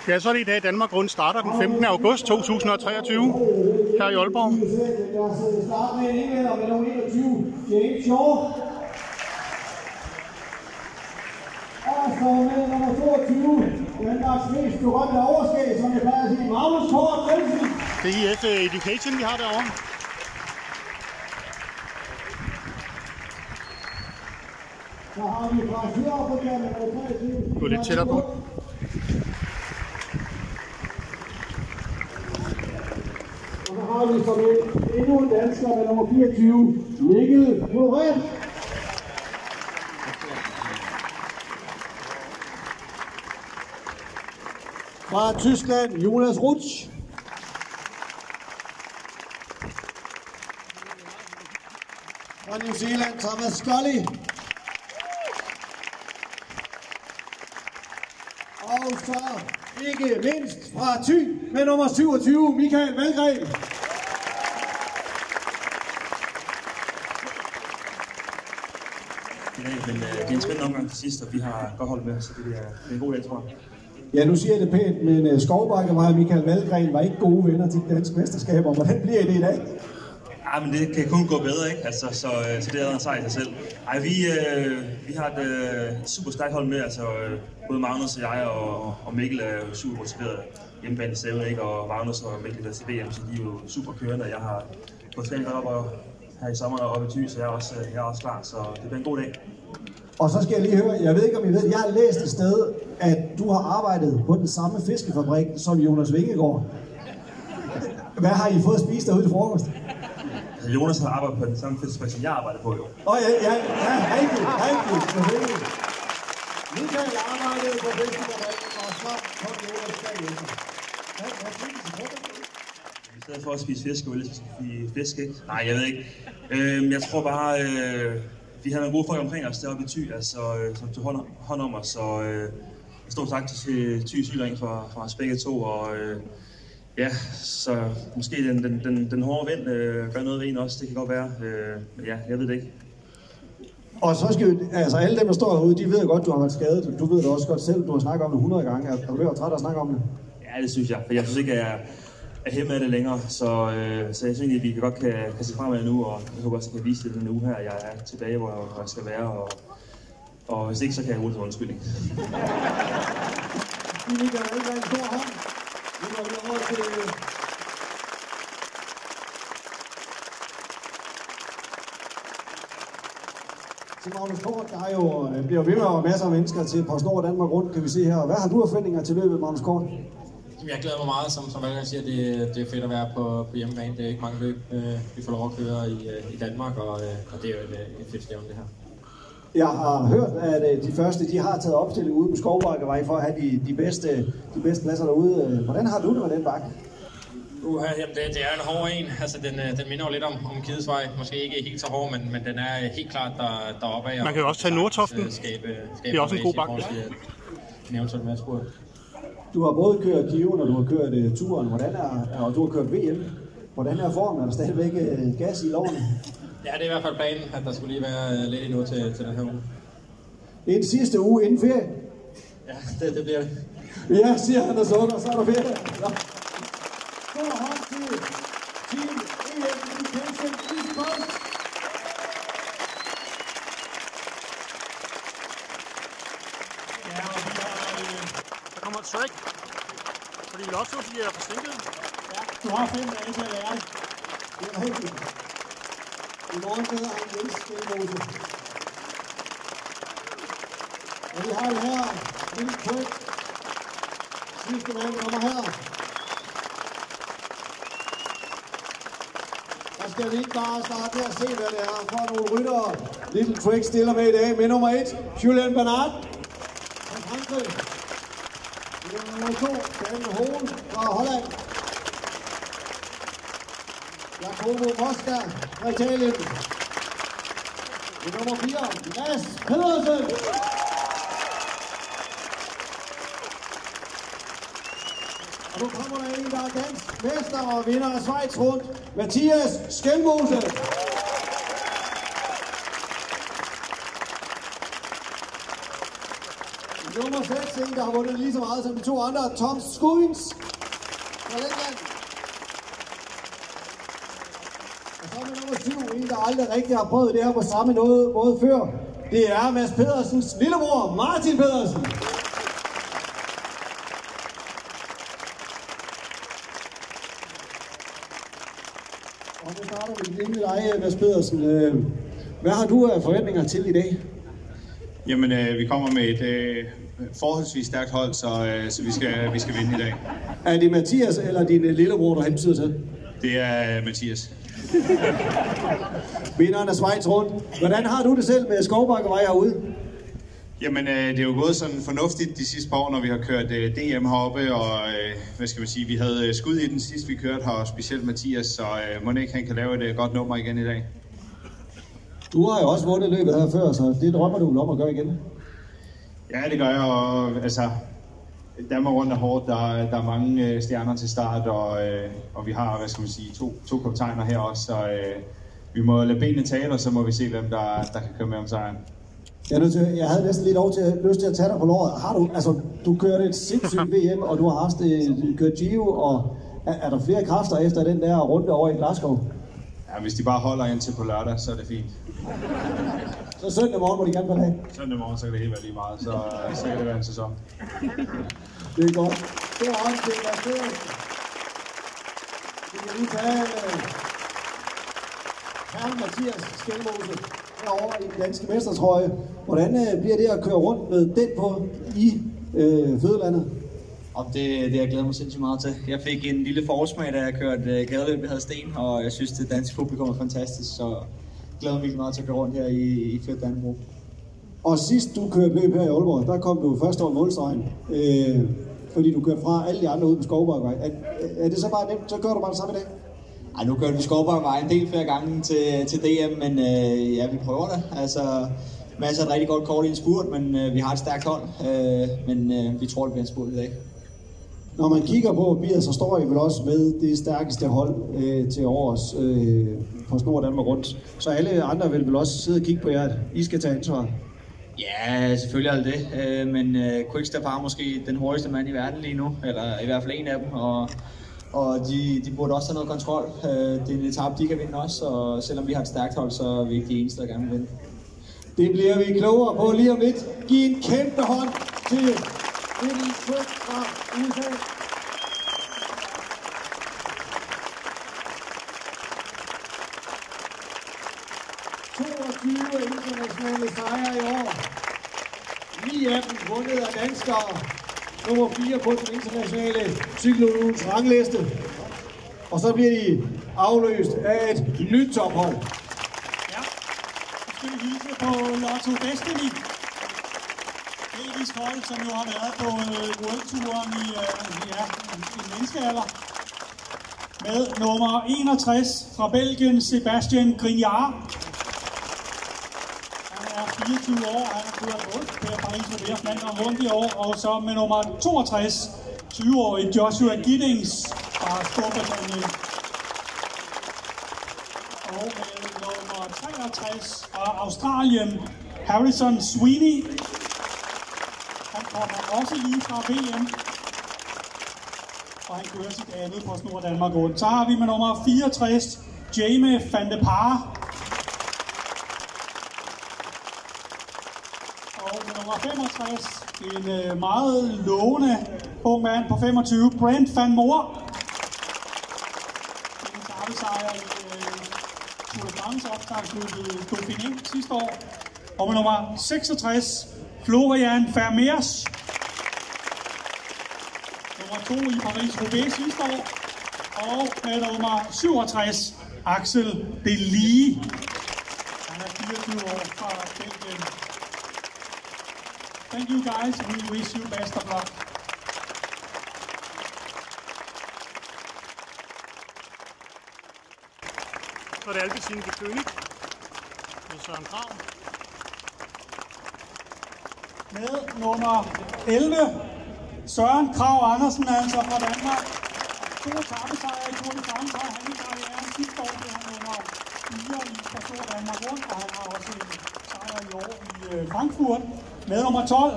Ja, så er det i dag, Danmark Rundt starter den 15. august 2023 her i Aalborg. Start med en indleder med nummer 21, James Shaw. Og så med nummer 22, Danmarks mest berømte overskæg, som jeg plejer at sige, Magnus Kort Nielsen. Det er IF Education, vi har derovre. Så har vi fra Sydafrika med nummer 23. Gå lidt tættere på. Og så har vi som endnu en dansker med nummer 24, Mikkel Florent. Fra Tyskland, Jonas Rutsch. Fra New Zealand, Thomas Scully. Og så ikke mindst fra Thy med nummer 27, Michael Valgren. Men det er en spændende omgang til sidst, og vi har godt holdt med, så det er en god dag, tror jeg. Ja, nu siger jeg det pænt, men Skovbakke og Michael Valgren var ikke gode venner til de danske mesterskaber. Hvordan bliver det i dag? Ja, men det kan kun gå bedre, ikke? Altså, så det er en sejr i sig selv. Ej, vi har et super stærkt hold med, altså både Magnus og jeg og Mikkel er jo super motiveret hjemmebane i Stævne, ikke? Og Magnus og Mikkel er til VM, så de er jo super kørende. Jeg har fået trænet op her i sommer oppe i Thy, så jeg er også klar, så det bliver en god dag. Og så skal jeg lige høre, jeg ved ikke om I ved, jeg har læst et sted, at du har arbejdet på den samme fiskefabrik som Jonas Vingegaard. Hvad har I fået at spise derude til frokost? Jonas har arbejdet på den samme fiskefabrik, som jeg arbejder på, jo. Ja, rigtig, selvfølgelig. Michael arbejdede på fiskefabrikken, og så kom Jonas bagefter. Hvad synes I til frokost? I stedet for at spise fisk, og ellers spise fisk, ikke? Nej, jeg ved ikke. Jeg tror bare, vi har nogle gode folk omkring os deroppe i Thy, altså, som tog hånd om os, så stor tak til Thy Sydring fra os begge to, og ja, så måske den hårde vind gør noget ved en også, det kan godt være, men ja, jeg ved det ikke. Og så skal vi, altså alle dem, der står herude, de ved godt, du har været skadet, du ved det også godt selv, du har snakket om det 100 gange, er du blevet træt af at snakke om det? Ja, det synes jeg, for jeg synes ikke, at jeg er hjemme af det længere, så jeg synes egentlig, at vi godt kan se fremad nu, og jeg håber også, at jeg kan vise det den uge her, jeg er tilbage, hvor jeg skal være, og hvis ikke, så kan jeg rulle til undskyldning. Vi ligger alle en stor hånd. Nu går vi over til Magnus Kort. Der er jo, bliver ved med masser af mennesker til PostNord Danmark Rundt, kan vi se her. Hvad har du af forventninger til løbet, Magnus Kort? Jeg glæder mig meget, som Valgren siger, det er fedt at være på hjemmebane. Det er ikke mange løb, vi får lov at køre i Danmark, og det er jo et fedt stævne, det her. Jeg har hørt, at de første, de har taget opstilling ude på Skovbakkevej for at have de bedste pladser derude. Hvordan har du det med den bakke? Jamen det er en hård en. Altså, den minder jo lidt om Kidesvej. Måske ikke helt så hård, men den er helt klart deroppe af. Man kan jo også tage Nordtoften. Det er også en god bakke. Du har både kørt Given, og du har kørt turen. Og du har kørt VM. Hvordan er formen? Er der stadigvæk gas i lårene? Ja, det er i hvert fald planen, at der skulle lige være lidt endnu til den her uge. En sidste uge inden ferie? Ja, det bliver det. Ja, siger han og sukker, så er der ferie. Stor hånd til Team IF Education East Coast. Ja, og vi har... Der kommer et track, fordi Lotto, de er forsinket. Ja, du har 5 dage til at lære. Det er rigtigt. I morgen hedder han Jens Skelmose. Og vi har det her, lille tryk. Sidste mand kommer her. Der skal vi ikke bare starte med at se, hvad det er for nogle ryttere. Little Trick stiller med i dag med nummer 1, Julian Bernard fra Frankrig. Nummer 2, Daniel Hohen fra Holland. Jacobo Mosca fra Italien. Nummer 4, Mads Pedersen. Og nu kommer der en, der er dansk mester og vinder af Schweiz rundt, Mathias Skelmose. Nummer 6, en der har vundet lige så meget som de to andre, Tom Skuins fra Letland. Og så med nummer 7, en der aldrig rigtig har prøvet det her på samme måde før. Det er Mads Pedersens lillebror, Martin Pedersen. Og nu starter vi lige med dig, Mads Pedersen. Hvad har du af forventninger til i dag? Jamen, vi kommer med et forholdsvis stærkt hold, så vi skal vinde i dag. Er det Mathias eller din lillebror, der hentyder til? Det er Mathias. Vinderen af Schweiz rundt. Hvordan har du det selv med Skovbakkevej herude? Jamen, det er jo gået sådan fornuftigt de sidste par år, når vi har kørt DM heroppe, og hvad skal man sige, vi havde skud i den sidste, vi kørte her, specielt Mathias, så må ikke han kan lave et godt nummer igen i dag. Du har jo også vundet løbet her før, så det drømmer du om at gøre igen? Ja, det gør jeg, og altså, Danmark rundt er hårdt, der er mange stjerner til start, og vi har, hvad skal man sige, to kaptajner her også, så vi må lade benene tale, og så må vi se, hvem der kan køre med om sejren. Jeg havde næsten lidt lyst til at tage dig på låret. Har du, altså, du kørte et sindssygt VM, og du har haft kørt Giro, og er der flere kræfter efter den der runde over i Glasgow? Ja, hvis de bare holder indtil på lørdag, så er det fint. Så søndag morgen må de gerne på dag? Søndag morgen, så kan det helt være lige meget, så kan det være en sæson. Det er godt. Det var også det, der sker. Vi kan lige tage herren Mathias Skelmose herovre i den danske mestertrøje. Hvordan bliver det at køre rundt med den på i fødelandet? Og det jeg glæder mig sindssygt meget til. Jeg fik en lille forsmag, da jeg kørte gadeløb i Hadsten, og jeg synes, det danske publikum er fantastisk, så jeg glæder mig virkelig meget til at køre rundt her i Fiat Dannebrog. Og sidst du kørte løb her i Aalborg, der kom du først over målstregen, fordi du kørte fra alle de andre ude på Skovbakkevej. Er det så bare nemt, så gør du bare det samme i dag? Ej, nu kørte vi Skovbakkevej en del flere gange til DM, men ja, vi prøver det. Altså, masser af et rigtig godt kort i en spurt, men vi har et stærkt hold, men vi tror, det bliver en spurt i dag. Når man kigger på papiret, så står I vel også med det stærkeste hold til års på Snor Danmark rundt. Så alle andre vil vel også sidde og kigge på jer, at I skal tage ansvar. Ja, selvfølgelig er det det, men Quickstep har måske den hurtigste mand i verden lige nu, eller i hvert fald en af dem, og de burde også have noget kontrol. Det er en etape, de kan vinde også, og selvom vi har et stærkt hold, så er vi ikke de eneste, der gerne vil vinde. Det bliver vi klogere på lige om lidt. Giv en kæmpe hånd til Eddie Truex fra USA. Internationale sejre i år. 9 af dem vundet af danskere. Nummer 4 på den internationale cykelunions rangliste. Og så bliver de afløst af et nyt tophold. Ja, så skal vi hilse på Lotto Destiny. Belgisk hold, som jo har været på World-turen i en menneskealder. Med nummer 61 fra Belgien, Sebastian Grignard. 24 år, han har kørt rundt på Paris-Roubaix Flandern rundt i år, og så med nummer 62, 20-årig Joshua Giddings fra Storbritannien. Og med nummer 63 fra Australien, Harrison Sweeney. Han kommer også lige fra VM, og han kører sit andet på Snor Danmark rundt. Så har vi med nummer 64, Jamie van de Par. Og med nummer 65, en meget lovende ung mand på 25, Brent van Moor. En etappesejr i Tour de France opstartsløbet Dauphiné sidste år. Og med nummer 66, Florian Vermeers. Nummer 2 i Paris-Roubaix sidste år. Og med nummer 67, Axel Delie. Han er 24 år fra Belgien. Thank you guys, we wish you best of luck. Så er det Alpecin de König med Søren Kragh. Med nummer 11, Søren Kragh Andersen, altså fra Danmark. 2 etappesejre i Tour de France har han i karrieren. Sidste år blev han nummer 4 i Snor Danmark rundt, og han har også en sejr i år i Frankfurt. Med nummer 12,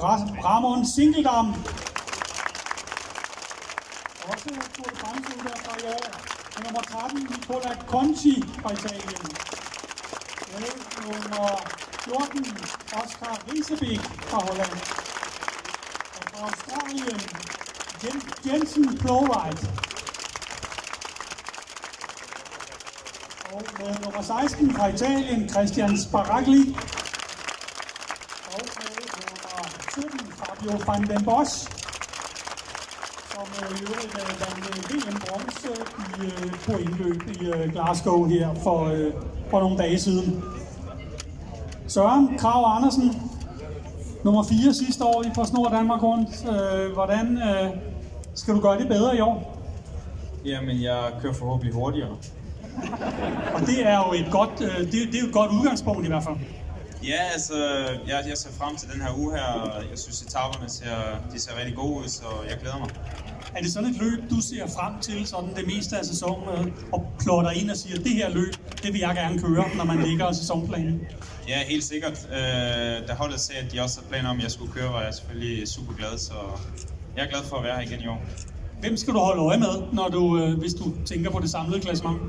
Ramon Singeldam. Også Tour de France fra i år. Og nummer 13, Nicola Conti fra Italien. Med nummer 14, Oscar Riesebæk fra Holland. Og fra Australien, Jensen Flowright. Og med nummer 16 fra Italien, Christian Sparagli. Og med nummer 17, Fabio van den Bosch, som i øvrigt vandt VM-bronze på indløb i Glasgow her for nogle dage siden. Søren Kragh Andersen, nummer 4 sidste år i PostNord Danmark rundt. Hvordan skal du gøre det bedre i år? Jamen, jeg kører forhåbentlig hurtigere. Og det er jo et godt udgangspunkt i hvert fald. Ja, altså, jeg ser frem til den her uge her, og jeg synes, etaperne ser rigtig gode ud, så jeg glæder mig. Er det sådan et løb, du ser frem til sådan det meste af sæsonen, og plotter ind og siger, at det her løb, det vil jeg gerne køre, når man ligger sæsonplanen? Ja, helt sikkert. Da holdet sagde, at de også havde planer om, at jeg skulle køre, var jeg selvfølgelig super glad, så jeg er glad for at være her igen i år. Hvem skal du holde øje med, hvis du tænker på det samlede klassement?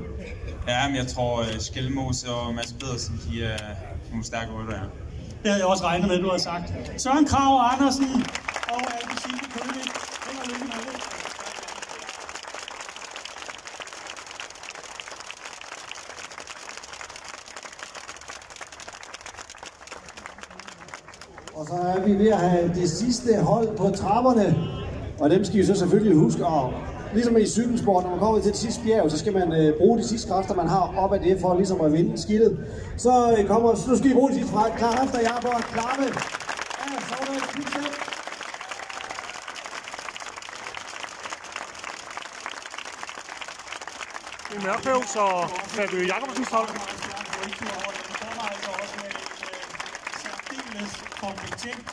Ja, men jeg tror, Skelmose og Mads Pedersen, de er nogle stærke rytter, ja. Det havde jeg også regnet med, du har sagt. Søren Kragh Andersen og Albecine Kønig. Held og lykke med det. Og så er vi ved at have det sidste hold på trapperne. Og dem skal I så selvfølgelig huske at, ligesom i cykelsport, når man kommer til det sidste bjerg, så skal man bruge de sidste kræfter, man har op ad det, for ligesom at vinde skidtet. Så skal I bruge de sidste kræfter, jeg har på at klappe. Ja, så er det fuldstændig. Det er Mørkøv, så Fabio Jacobsens hold. Kompetent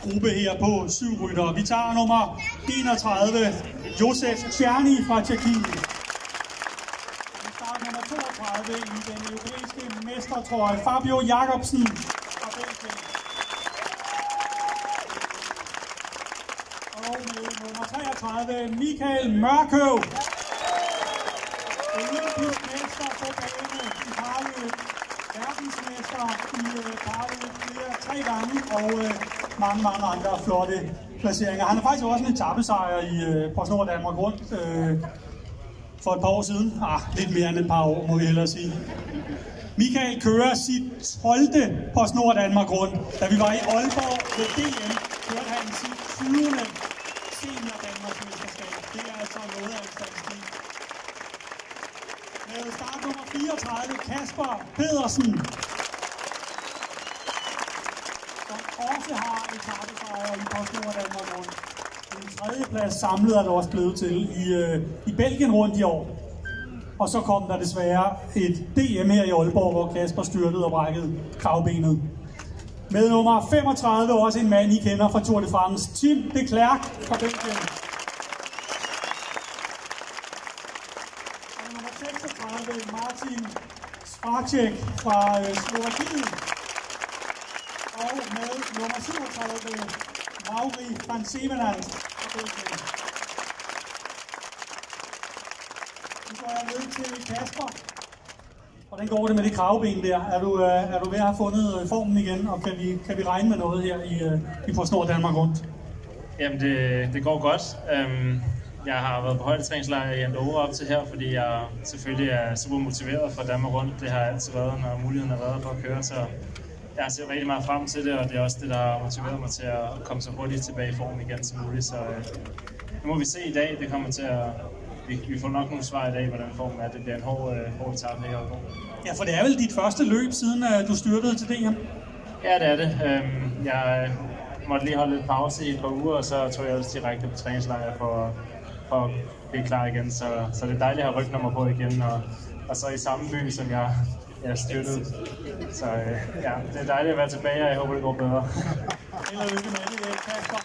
gruppe her på 7 ryttere. Vi tager nummer 31, Josef Czerny fra Tjekkiet. Vi starter nummer 32 i den europæiske mestertrøje, Fabio Jacobsen fra Belgien. Og med nummer 33, Michael Mørkøv. Olympisk mester på bane i parløb. Verdensmester i parløb 3 gange, og mange andre flotte placeringer. Han har faktisk også en etapesejr i PostNord Danmark rundt for et par år siden. Lidt mere end et par år, må vi hellere sige. Michael kører sit 12. PostNord Danmark rundt. Da vi var i Aalborg ved DM, kørte han sit 20. senior Danmarksmesterskab. Det er altså noget af en statistik. Med startnummer 34, Kasper Pedersen, som også har etapesejre i PostNord Danmark rundt. En 3. plads samlet er det også blevet til i Belgien rundt i år. Og så kom der desværre et DM her i Aalborg, hvor Kasper styrtede og brækkede kravbenet. Med nummer 35 også en mand, I kender fra Tour de France, Tim de Klerk fra Belgien. Og nummer 36, Martin Stracek fra Slovakiet. Og med nummer 37, Mauri van Sevenant fra Belgien. Nu går jeg ned til Kasper. Hvordan går det med det kravben der? Er du ved at have fundet formen igen, og kan vi regne med noget her i PostNord Danmark rundt? Jamen det går godt. Jeg har været på højdetræningslejr i Andorra op til her, fordi jeg selvfølgelig er super motiveret for Danmark rundt. Det har jeg altid været, når muligheden har været for at køre, så jeg ser rigtig meget frem til det, og det er også det, der har motiveret mig til at komme så hurtigt tilbage i form igen som muligt. Så nu må vi se i dag. Det kommer til at vi får nok nogle svar i dag, hvordan formen er. Det bliver en hård etape her i Aalborg. Ja, for det er vel dit første løb, siden du styrtede til DM? Ja, det er det. Jeg måtte lige holde lidt pause i et par uger, og så tog jeg også direkte på træningslejr for at blive klar igen. Så det er dejligt at have rygnummer på igen, og så i samme by, som jeg styrtede. Så ja, det er dejligt at være tilbage, og jeg håber, det går bedre. Held og lykke med det, Kasper.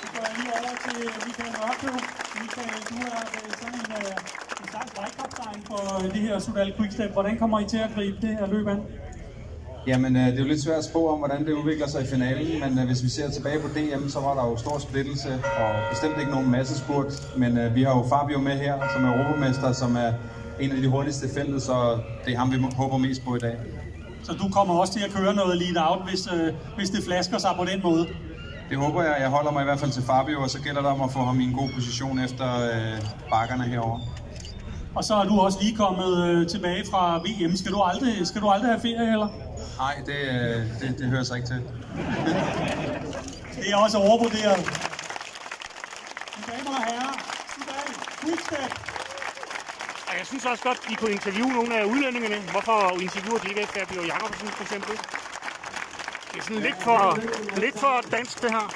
Vi går lige over til Michael Mørkøv. Michael, du er sådan en slags vejkaptajn for det her Sudal Quickstep. Hvordan kommer I til at gribe det her løb an? Jamen, det er jo lidt svært at spå om, hvordan det udvikler sig i finalen, men hvis vi ser tilbage på DM, så var der jo stor splittelse, og bestemt ikke nogen massespurt, men vi har jo Fabio med her, som er europamester, som er en af de hurtigste i feltet, så det er ham, vi håber mest på i dag. Så du kommer også til at køre noget lead-out, hvis det flasker sig på den måde? Det håber jeg. Jeg holder mig i hvert fald til Fabio, og så gælder det om at få ham i en god position efter bakkerne herover. Og så er du også lige kommet tilbage fra VM. Skal du aldrig have ferie, eller? Nej, det hører sig ikke til. Det er også overvurderet. Mine damer og herrer, Quickstep. Jeg synes også godt, de kunne interviewe nogle af udlændingene. Hvorfor interviewer de ikke Fabio Jakobsen for eksempel? Det er sådan lidt for dansk, det her.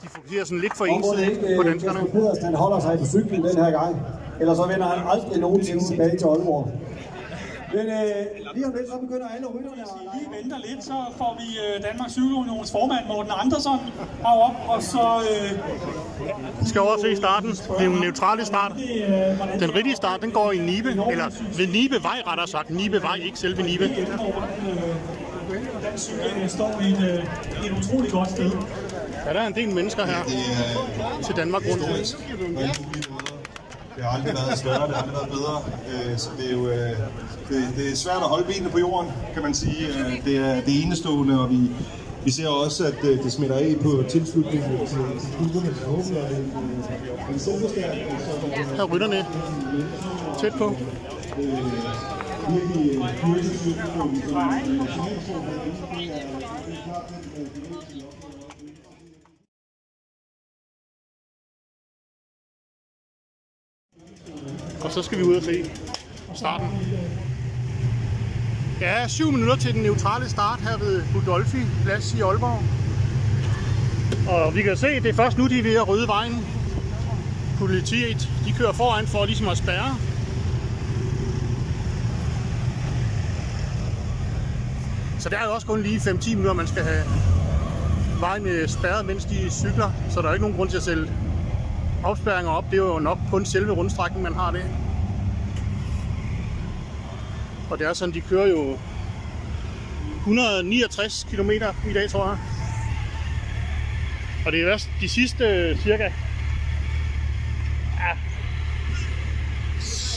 De fokuserer sådan lidt for ensidigt på danskerne. Jesper Pedersen holder sig på cyklen den her gang. Ellers så vender han aldrig nogensinde tilbage til Aalborg. Men lige om lidt, så begynder alle rytterne. Hvis I lige venter lidt, så får vi Danmarks Cykelunions formand Morten Andersson herop, og så... skal over se starten. Det er en neutral start. Den rigtige start, den går i Nibe, eller ved Nibevej rettere sagt. Nibevej, ikke selve Nibe. Den cykel står i et utroligt godt sted. Ja, der er en del mennesker her til Danmark rundt. Det har aldrig været sværere, det har aldrig været bedre. Så det er jo det er svært at holde benene på jorden, kan man sige. Det er det enestående, og vi ser også, at det smitter af på tilslutningen til klubberne. Så håber jeg, en solforstærk. Her er rytterne tæt på. Og så skal vi ud og se starten. Ja, 7 minutter til den neutrale start her ved Budolfi Plads i Aalborg. Og vi kan se, at det er først nu, de er ved at rydde vejen. Politiet, de kører foran for ligesom at spærre. Så der er jo også kun lige 5-10 minutter, man skal have vejen spærret, mens de cykler. Så der er ikke nogen grund til at sætte afspærringer op. Det er jo nok kun selve rundstrækningen, man har det. Og det er sådan, de kører jo 169 km i dag, tror jeg. Og det er også de sidste cirka... Ja,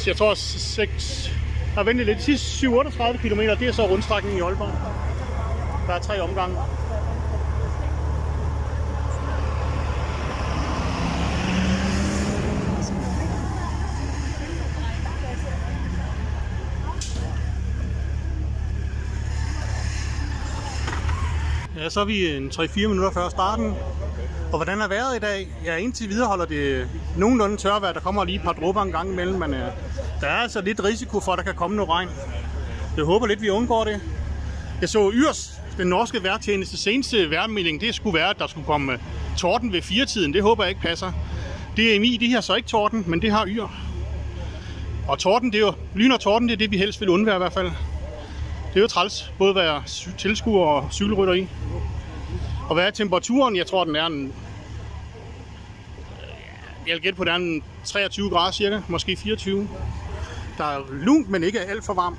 jeg tror 6... Jeg har ventet lidt. De sidste 7-38 km, det er så rundstrækningen i Aalborg. Der er 3 omgange. Ja, så er vi en 3-4 minutter før starten. Og hvordan er vejret i dag? Ja, indtil videre holder det nogenlunde tørvejr. Der kommer lige et par dråber en gang imellem, men der er altså lidt risiko for, at der kan komme noget regn. Jeg håber lidt, vi undgår det. Jeg så Yrs, den norske vejrtjeneste, seneste vejrmelding, det skulle være, at der skulle komme torden ved 4-tiden. Det håber jeg ikke passer. DMI, det har så ikke torden, men det har Yr. Og torden, det er jo, lyn og torden, det er det, vi helst vil undvære i hvert fald. Det er jo træls, både at være tilskuer og cykelrytter i. Og hvad er temperaturen? Jeg tror, den er en... Jeg vil gætte på, at den er en 23 grader cirka, måske 24. Der er lunt, men ikke alt for varmt.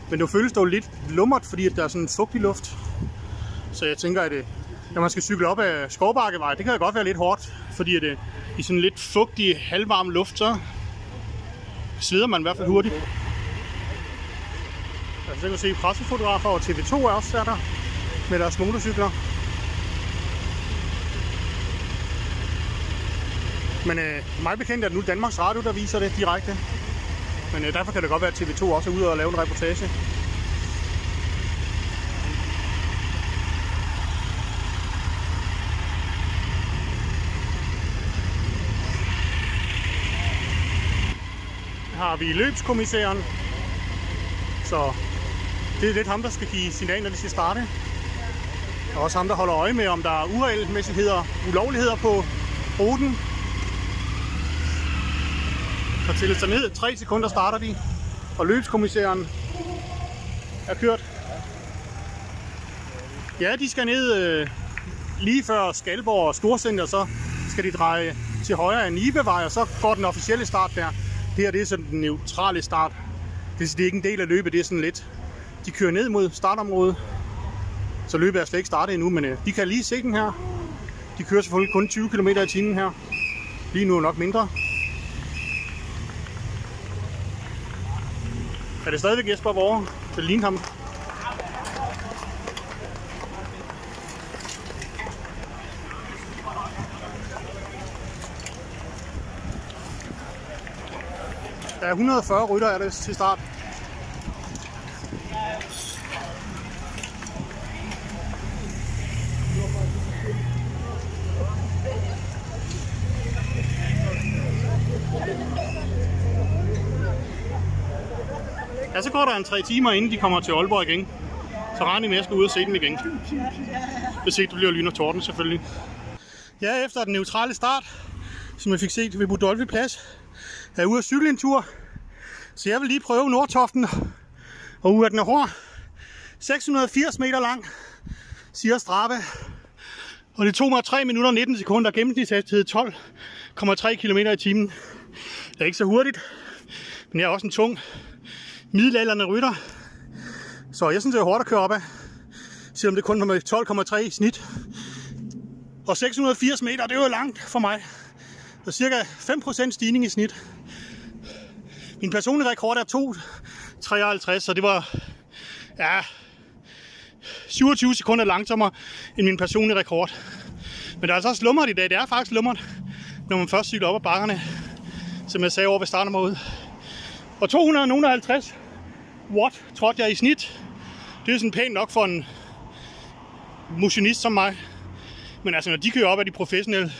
Men det føles dog lidt lummert, fordi der er sådan en fugtig luft. Så jeg tænker, at når man skal cykle op ad Skovbakkevej, det kan godt være lidt hårdt. Fordi at i sådan lidt fugtig, halvvarm luft, så sveder man i hvert fald hurtigt. Altså, jeg kan se pressefotografer og TV2 er også der med deres motorcykler. Men mig bekendt er det nu Danmarks Radio, der viser det direkte. Men derfor kan det godt være, at TV2 også er ude og lave en reportage. Her har vi løbskommissæren. Så det er lidt ham, der skal give signal, når de skal starte. Og også ham, der holder øje med, om der er uregelmæssigheder, ulovligheder på ruten. Og tæller sig ned. 3 sekunder starter de. Og løbskommissæren er kørt. Ja, de skal ned lige før Skalborg og Storcenter, så skal de dreje til højre af Nibevej, og så går den officielle start der. Det her det er sådan den neutrale start. Det er ikke en del af løbet, det er sådan lidt. De kører ned mod startområdet, så løbet er slet ikke startet endnu, men de kan lige se den her. De kører selvfølgelig kun 20 km i timen her. Lige nu nok mindre. Er det stadigvæk Jesper Vore? Det ligner ham. Der er 140 rytter er det til start. Ja, så går der en 3 timer, inden de kommer til Aalborg igen. Så regner jeg med, at jeg skal ud og se dem igen. Hvis ikke det bliver lyn og torden, selvfølgelig. Ja, efter den neutrale start, som jeg fik set ved Budolfi Plads, er jeg ude at cykle en tur. Så jeg vil lige prøve Nordtoften og ude af den er hård. 680 meter lang, siger Strava. Og det tog mig 3 minutter og 19 sekunder, gennemsnitshastighed 12,3 km i timen. Det er ikke så hurtigt, men jeg er også en tung middelaldrende rytter. Så jeg synes, det er hårdt at køre op af, selvom det kun er med 12,3 i snit. Og 680 meter, det er jo langt for mig. Så cirka 5% stigning i snit. Min personlige rekord er 2:53, så det var 27 sekunder langsommere end min personlige rekord. Men det er altså også lummert i dag. Det er faktisk lummert, når man først cykler op ad bakkerne, som jeg sagde over ved startområdet. Og 250 watt trådte jeg i snit. Det er sådan pænt nok for en motionist som mig. Men altså, når de kører op af de professionelle,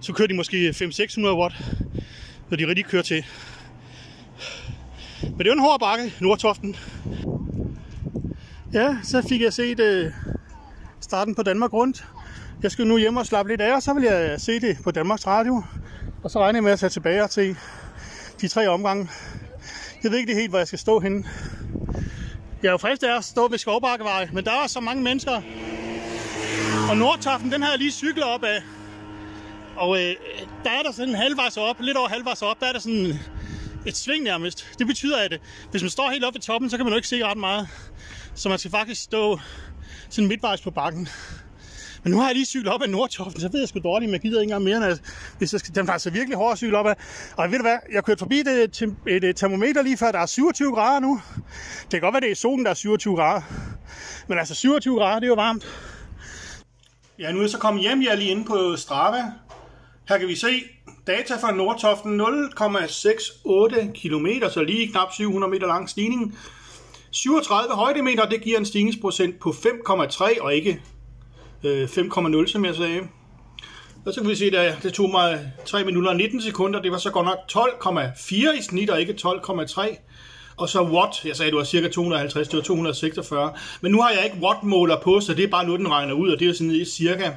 så kører de måske 500-600 watt, når de rigtig kører til. Men det er jo en hård bakke, Nordtoften. Ja, så fik jeg set starten på Danmark Rundt. Jeg skal nu hjem og slappe lidt af, og så vil jeg se det på Danmarks Radio. Og så regner jeg med at tage tilbage og se de 3 omgange. Jeg ved ikke helt, hvor jeg skal stå henne. Jeg er jo fristet af at stå ved Skovbakkevej, men der er så mange mennesker. Og Nordtoften, den har jeg lige cyklet op af. Og der er der sådan halvvejs op, lidt over halvvejs op, der er der sådan et sving nærmest. Det betyder, at hvis man står helt oppe ved toppen, så kan man jo ikke se ret meget. Så man skal faktisk stå sådan midtvejs på bakken. Men nu har jeg lige cyklet op ad Nordtoften, så ved jeg sgu dårligt, men jeg gider ikke engang mere, hvis jeg skal. Den er faktisk virkelig hård at cykle op ad. Og ved du hvad, jeg kørte forbi et termometer lige før, der er 27 grader nu. Det kan godt være, det er solen, der er 27 grader. Men altså 27 grader, det er jo varmt. Ja, nu er jeg så kommet hjem, jeg er lige inde på Strava. Her kan vi se data fra Nordtoften, 0,68 km, så lige knap 700 meter lang stigning. 37 højdemeter, det giver en stigningsprocent på 5,3 og ikke 5,0, som jeg sagde. Og så kan vi se, at det tog mig 3 minutter og 19 sekunder. Det var så godt nok 12,4 i snit og ikke 12,3. Og så watt, jeg sagde, det var cirka 250, det var 246. Men nu har jeg ikke wattmåler på, så det er bare noget, den regner ud, og det er sådan cirka.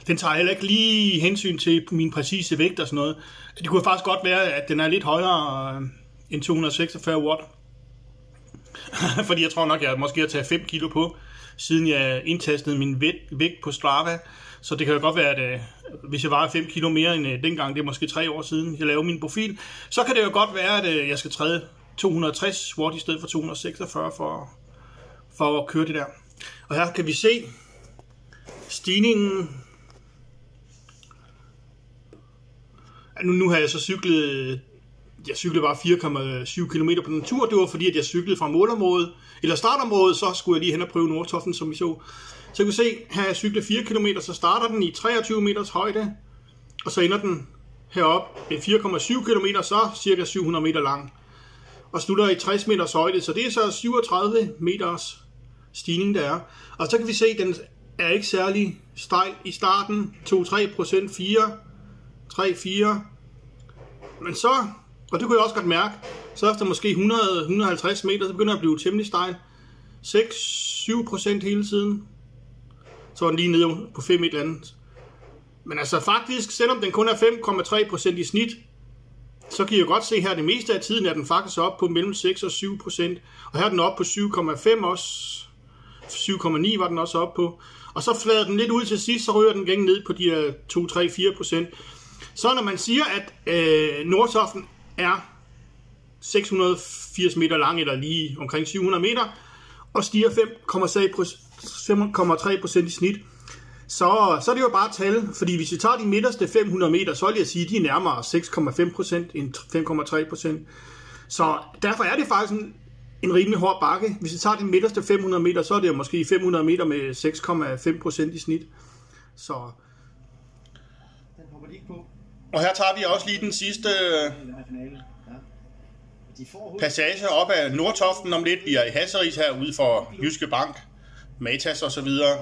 Den tager heller ikke lige hensyn til min præcise vægt og sådan noget. Det kunne faktisk godt være, at den er lidt højere end 246 watt. Fordi jeg tror nok, jeg måske har taget 5 kilo på, siden jeg indtastede min vægt på Strava. Så det kan jo godt være, at hvis jeg vejer 5 kilo mere end dengang, det er måske 3 år siden, jeg lavede min profil, så kan det jo godt være, at jeg skal træde 260 watt i stedet for 246 for at køre det der. Og her kan vi se stigningen. Nu har jeg så cyklet. Jeg cyklede bare 4,7 km på den tur. Det var fordi, at jeg cyklede fra målområdet, eller startområdet, så skulle jeg lige hen og prøve Nordtoften, som vi så. Så kan vi se, her jeg cyklet 4 km, så starter den i 23 meters højde, og så ender den heroppe med 4,7 km, så cirka 700 meter lang. Og slutter i 60 meters højde, så det er så 37 meters stigning, der er. Og så kan vi se, at den er ikke særlig stejl i starten. 2-3%, 4, 3-4. Men så, og det kunne jeg også godt mærke, så efter måske 100-150 meter, så begynder det at blive temmelig stejl. 6-7% hele tiden. Så er den lige nede på 5 et eller andet. Men altså faktisk, selvom den kun er 5,3% i snit, så kan I jo godt se her, det meste af tiden er den faktisk oppe på mellem 6 og 7%. Og her er den oppe på 7,5 også. 7,9 var den også oppe på. Og så flader den lidt ud til sidst, så ryger den igen ned på de her 2-3-4%. Så når man siger, at Nordtoften er 680 meter lang, eller lige omkring 700 meter, og stiger 5,3% i snit. Så er det jo bare tal, fordi hvis vi tager de midterste 500 meter, så vil jeg sige, at de er nærmere 6,5% end 5,3%. Så derfor er det faktisk en rimelig hård bakke. Hvis vi tager de midterste 500 meter, så er det jo måske 500 meter med 6,5% i snit. Så. Og her tager vi også lige den sidste passage op ad Nordtoften om lidt. Vi er i Hasseris herude for Jyske Bank, Matas og så videre.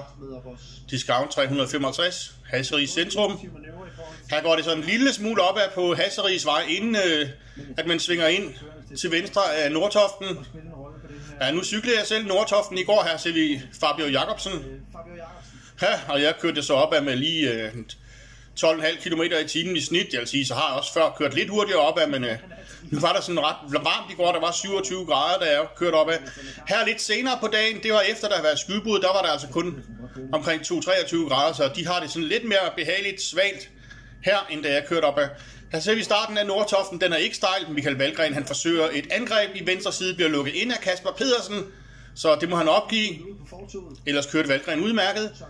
Discount 365, Hasseris centrum. Her går det sådan en lille smule opad på Hasseris vej, inden at man svinger ind til venstre af Nordtoften. Ja, nu cykler jeg selv Nordtoften. I går her ser vi Fabio Jacobsen. Ja, og jeg kørte så opad med lige 12,5 km i timen i snit. Jeg vil sige, så har jeg også før kørt lidt hurtigere opad, men nu var der sådan ret varmt i går. Der var 27 grader, da jeg kørte opad. Her lidt senere på dagen, det var efter der havde været skybrud, der var der altså kun omkring 23 grader, så de har det sådan lidt mere behageligt svalt her, end da jeg kørte opad. Her ser vi starten af Nordtoften, den er ikke stejl. Michael Valgren, han forsøger et angreb i venstre side, bliver lukket ind af Kasper Pedersen, så det må han opgive. Ellers kørte Valgren udmærket.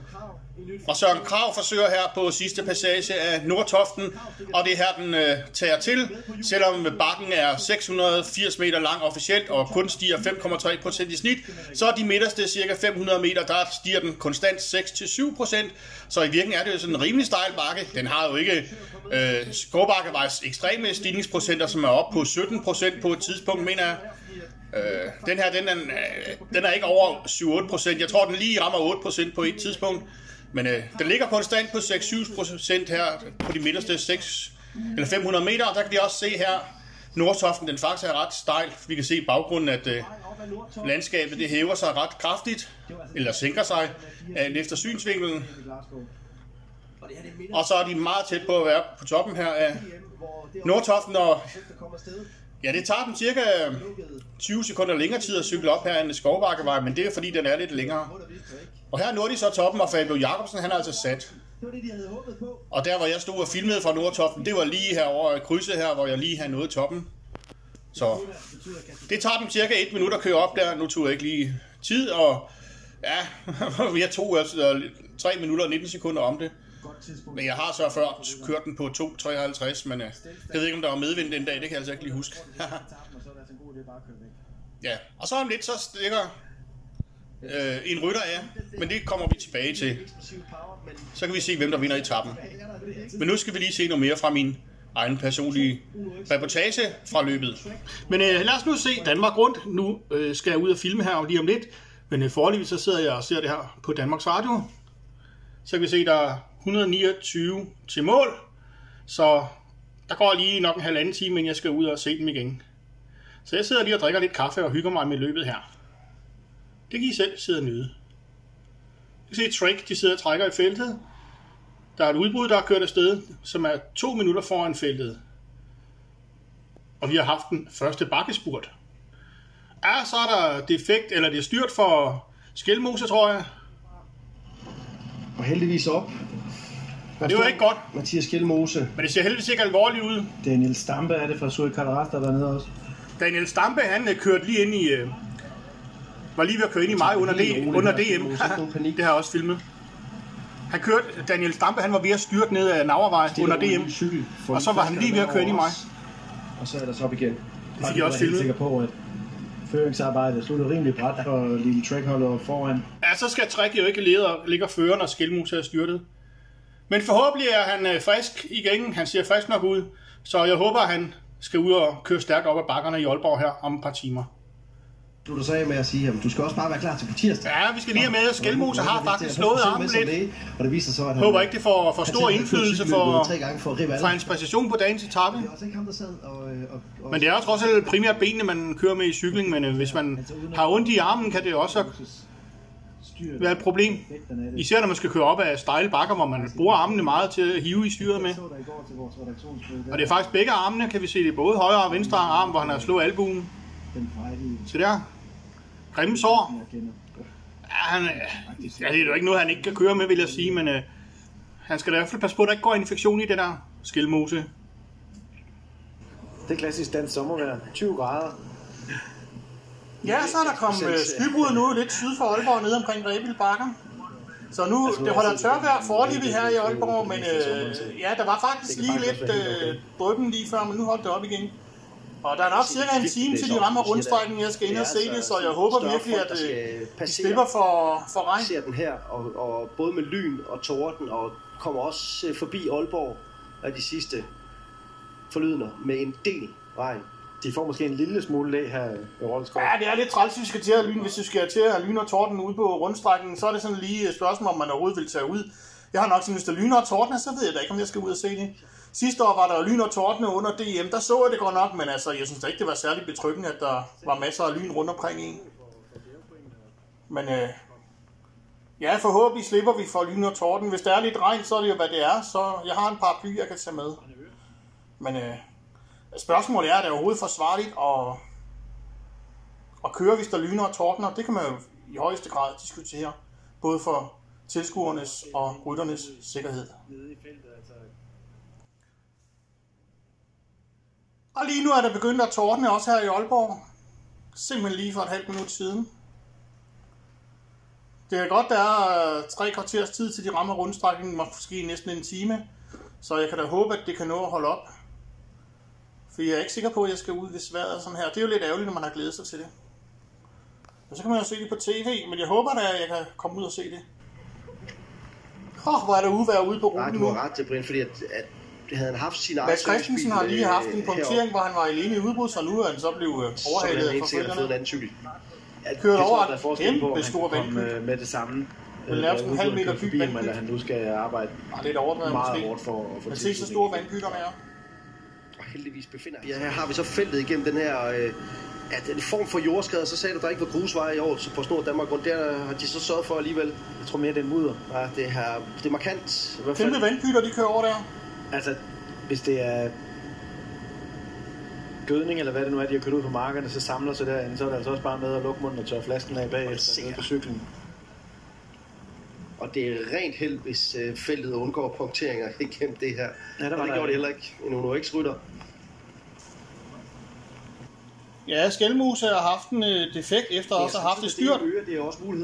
Og Søren Krag forsøger her på sidste passage af Nordtoften, og det er her, den tager til. Selvom bakken er 680 meter lang officielt og kun stiger 5,3% i snit, så er de midterste cirka 500 meter, der stiger den konstant 6-7%. Så i virkeligheden er det jo sådan en rimelig stejl bakke. Den har jo ikke Skovbakkevejs ekstreme stigningsprocenter, som er oppe på 17% på et tidspunkt, mener jeg. Den her, den er ikke over 7-8%. Jeg tror, den lige rammer 8% på et tidspunkt. Men den ligger konstant på 6-7% her på de midterste 500 meter. Og der kan vi også se her, Nordtoften, den faktisk er ret stejl. Vi kan se i baggrunden, at landskabet det hæver sig ret kraftigt, eller sænker sig efter synsvinkelen. Og så er de meget tæt på at være på toppen her af Nordtoften, og ja, det tager den cirka 20 sekunder længere tid at cykle op her end Skovbakkevej, men det er fordi, den er lidt længere. Og her nåede de så toppen, og Fabio Jacobsen, han er altså sat. Og der, hvor jeg stod og filmede fra Nordtoften, det var lige herovre krydset her, hvor jeg lige havde nået toppen. Så det tager dem cirka 1 minut at køre op der. Nu tog jeg ikke lige tid, og ja, jeg tog altså 3 minutter og 19 sekunder om det. Men jeg har så før kørt den på 2,53, men jeg ved ikke, om der var medvind den dag, det kan jeg altså ikke lige huske. Ja, og så om lidt, så stikker en rytter af, men det kommer vi tilbage til. Så kan vi se, hvem der vinder etappen. Men nu skal vi lige se noget mere fra min egen personlige reportage fra løbet. Men lad os nu se Danmark rundt. Nu skal jeg ud og filme her lige om lidt, men foreløbig så sidder jeg og ser det her på Danmarks Radio. Så kan vi se, der er 129 til mål, så der går lige nok en halvanden time, men jeg skal ud og se dem igen. Så jeg sidder lige og drikker lidt kaffe og hygger mig med løbet her. Det kan I selv sidde og nyde. Du kan se Trek, de sidder og trækker i feltet. Der er et udbrud, der er kørt afsted, som er 2 minutter foran feltet. Og vi har haft den første bakkespurt. Ja, så er der defekt, eller det er styrt for Skelmose, tror jeg. Og heldigvis op. Det var ikke godt. Mathias Skelmose. Men det ser heldigvis ikke alvorligt ud. Daniel Stampe er det fra Surie Kadaras, der er dernede også. Daniel Stampe, han kørte lige ind i... var lige ved at køre ind i mig under DM. Det har jeg også filmet. Han kørte, Daniel Stampe, han var ved at styrte ned ad Naurvej under DM. Og så var han lige ved at køre ind i mig. Og så er der så op igen. Det fik jeg også filmet. Jeg er helt sikker på, at føringsarbejdet slutter rimelig bræt for lille Trek-holder foran. Ja, så skal Trek jo ikke ligge fører, når Skelmose er styrtet. Men forhåbentlig er han frisk igen. Han ser frisk nok ud. Så jeg håber, at han skal ud og køre stærkt op ad bakkerne i Aalborg her om et par timer. Du sagde med at sige, at du skal også bare være klar til på tirsdag. Ja, vi skal lige have med, at Skelmose har faktisk slået armen lidt. Og det viser så, at han håber ikke, det får for stor indflydelse for hans præcision på dagens etape. Men det er jo trods alt primært benene, man kører med i cykling, men hvis man har ondt i armen, kan det også være et problem. Især når man skal køre op ad stejle bakker, hvor man bruger armene meget til at hive i styret med. Og det er faktisk begge armene, kan vi se det, både højre og venstre arm, hvor han har slået albuen. Så der. Grimme sår. Ja, det er jo ikke noget, han ikke kan køre med, vil jeg sige, men han skal da i hvert fald passe på, at der ikke går infektion i det der Skelmose. Det er klassisk dansk sommervejr. 20 grader. Ja, så er der kommet skybrud nu lidt syd for Aalborg, nede omkring Rebild Bakker. Så nu, altså, det holder tørvejr foreløbig her i Aalborg, men ja, der var faktisk lige lidt drøben lige før, men nu holdt det op igen. Og der er nok cirka en time til de rammer rundstrækningen, jeg skal ind og se det, så jeg håber virkelig, at de slipper for regn. Jeg ser den her, og både med lyn og torden, og kommer også forbi Aalborg af de sidste forlydender med en del regn. De får måske en lille smule læg her i Roldskov. Ja, det er lidt træls, hvis vi skal til at lyne. Hvis vi skal til at lyne og torden ude på rundstrækningen, så er det sådan lige et spørgsmål, om man overhovedet vil tage ud. Jeg har nok sådan, hvis der lyner og tordner, så ved jeg da ikke, om jeg skal ud og se det. Sidste år var der lyn og tordne under DM, der så jeg det godt nok, men altså, jeg synes da ikke, det var særligt betryggende, at der var masser af lyn rundt omkring en. Men ja, forhåbentlig slipper vi for lyn og torden. Hvis der er lidt regn, så er det jo, hvad det er, så jeg har en paraply, jeg kan tage med. Men spørgsmålet er det overhovedet forsvarligt at køre, hvis der lyner og tordner. Det kan man jo i højeste grad diskutere, både for tilskuernes og rytternes sikkerhed. Og lige nu er der begyndt at tordne også her i Aalborg. Simpelthen lige for et halvt minut siden. Det er godt, der er 3 kvarters tid til de rammer rundstrækningen, måske næsten en time. Så jeg kan da håbe, at det kan nå at holde op. For jeg er ikke sikker på, at jeg skal ud, hvis vejret er sådan her. Det er jo lidt ærgerligt, når man har glædet sig til det. Og så kan man jo se det på tv, men jeg håber da, at jeg kan komme ud og se det. Hvor er der uvejr ude på ruten nu. Du har ret til, Brind, fordi at havde han haft sin egen Mads Christensen har lige haft en punktering, hvor han var alene i udbrud, så nu er han så blevet overhalet af forfølgerne. Kørt over et kæmpe stor vandpyt. Med det samme. Vel nærmest en halv meter dyb vandpyt. Eller han nu skal arbejde lidt overdrevet meget hårdt for at få til. Se så store vandpytterne er. Og heldigvis befinder vi. Ja, her har vi så feltet igennem den her en form for jordskade, så sagde du, der ikke var grusveje i år, så på Snor Danmark rundt, der har de så sørget for alligevel. Jeg tror mere, det er mudder. Ja, det er markant. Kæmpe vandpytter, de kører over der. Altså, hvis det er gødning, eller hvad det nu er, de har kørt ud på markerne, så samler sig derinde, så er det altså også bare med at lukke munden og tørre flasken af bagefter nede på cyklen. Og det er rent held, hvis feltet undgår punkteringer igennem det her. Ja, det gjorde det heller ikke en Uno X-rytter. Ja, Skelmose har haft en defekt efter også har haft et styrt.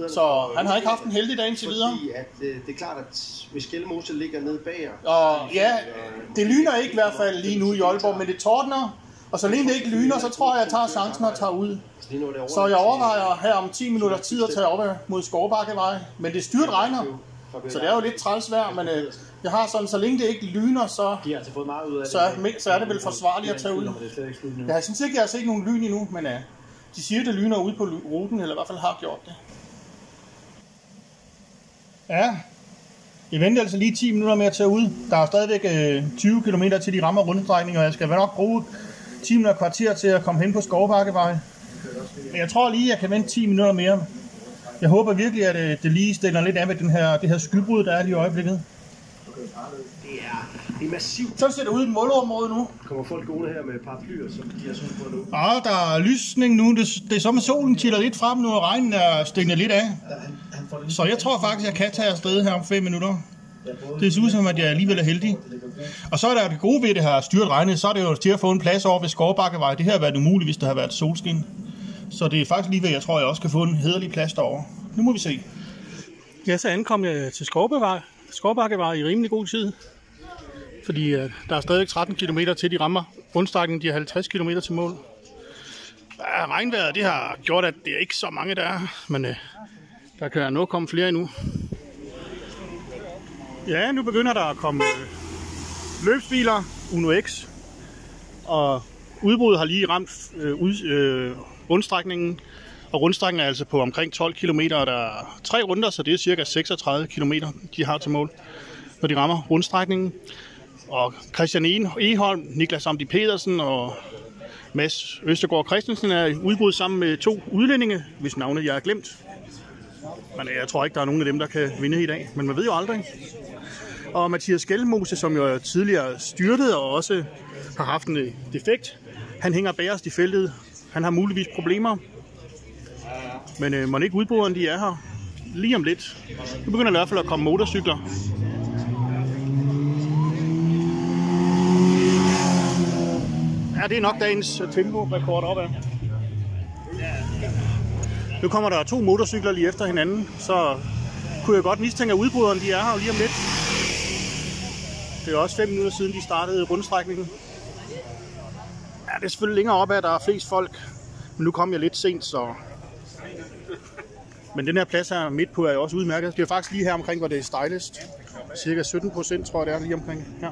Så han har ikke haft en heldig dag indtil videre. Fordi at, det er klart, at hvis Skelmose ligger nede bag. Og ja, det lyner ikke i hvert fald lige nu i Aalborg, men det tordner. Og så længe det ikke lyner, så tror jeg, at jeg tager chancen og tager ud. Så jeg overvejer her om 10 minutter tid at tage op mod Skovbakkevej. Men det styrt regner, så det er jo lidt træls vejr, men jeg har sådan, så længe det ikke lyner, så er det vel forsvarligt at tage ud. Jeg synes ikke, jeg har set nogen lyn endnu, men de siger, det lyner ude på ruten, eller i hvert fald har gjort det. Ja, jeg venter altså lige 10 minutter med at tage ud. Der er stadigvæk 20 km til de rammer rundstrækninger, og jeg skal nok bruge 10 minutter kvarter til at komme hen på Skovbakkevej. Men jeg tror lige, jeg kan vente 10 minutter mere. Jeg håber virkelig, at det lige stiller lidt af med det her skybrud, der er lige i øjeblikket. Det er massivt. Så ser det ud i et målområde nu. Kommer folk gående her med paraplyer, som de har sådan på nu? Ja, der er lysning nu. Det er som at solen titter lidt frem nu, og regnen er stiknet lidt af. Så jeg tror faktisk, jeg kan tage afsted her om 5 minutter. Det ser ud som, at jeg alligevel er heldig. Og så er der det gode ved det her styrt regnet, så er det jo til at få en plads over ved Skovbakkevej. Det her har været umuligt, hvis der har været solskin. Så det er faktisk lige ved, jeg tror, jeg også kan få en hederlig plads derovre. Nu må vi se. Ja, så ankom jeg til Skovbakkevej i rimelig god tid. Fordi der er stadig 13 km til de rammer rundstrækningen, de har 50 km til mål. Regnvejret, det har gjort, at det er ikke så mange, der er. Men der kan nå komme flere endnu. Ja, nu begynder der at komme løbsbiler, Uno X. Og udbruddet har lige ramt rundstrækningen. Og rundstrækningen er altså på omkring 12 km, og der er 3 runder, så det er cirka 36 km, de har til mål, når de rammer rundstrækningen. Og Christian Egholm, Niklas Amdi Pedersen og Mads Østergaard Christensen er i udbrud sammen med 2 udlændinge, hvis navnet jeg har glemt. Men jeg tror ikke, der er nogen af dem, der kan vinde i dag, men man ved jo aldrig. Og Mathias Skelmose, som jo tidligere styrtede og også har haft en defekt, han hænger bagerst i feltet. Han har muligvis problemer, men må ikke udbruderne, de er her lige om lidt. Nu begynder i hvert fald at komme motorcykler. Ja, Ja, det er nok dagens tempo-rekord opad. Nu kommer der 2 motorcykler lige efter hinanden, så kunne jeg godt mistænke, at udbryderne de er her lige om lidt. Det er også 5 minutter siden, de startede rundstrækningen. Ja, det er selvfølgelig længere opad, der er flest folk. Men nu kom jeg lidt sent, så... Men den her plads her midt på er jo også udmærket. Det er faktisk lige her omkring, hvor det er stejlest. Cirka 17%, tror jeg, det er lige omkring her.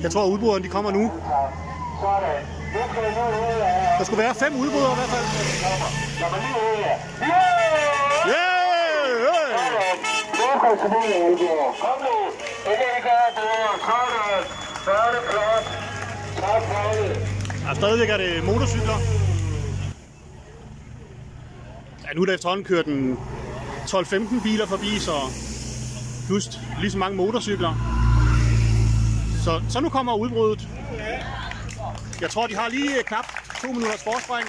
Jeg tror, at udbryderne de kommer nu. Der skulle være 5 udbrydere i hvert fald. Og stadigvæk er det motorcykler. Ja, nu er der efterhånden kørt en 12-15 biler forbi, så plus lige så mange motorcykler. Så nu kommer udbruddet. Jeg tror, de har lige knap 2 minutters forspring.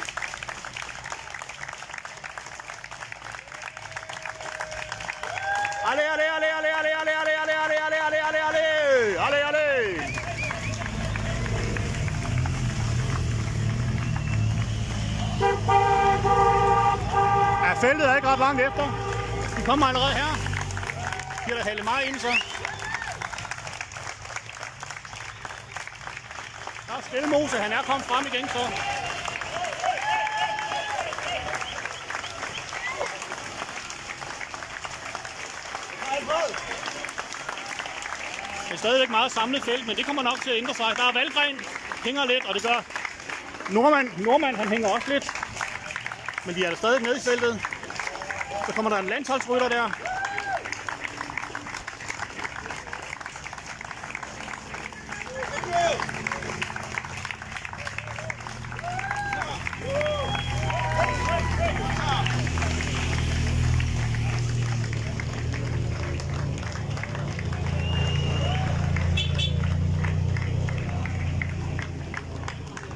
Alle, alle, alle, alle, alle, alle, alle, alle, alle, alle, alle, alle, alle, alle, alle. Ja, feltet er ikke ret langt efter. De kommer allerede her. De har da hældet meget ind, så. Der er Skelmose, han er kommet frem igen, så. Det er stadigvæk meget samlet felt, men det kommer nok til at ændre sig. Der er Valgren, hænger lidt, og det gør Nordmand han hænger også lidt. Men de er der stadig nede i feltet. Så kommer der en landsholdsrytter der.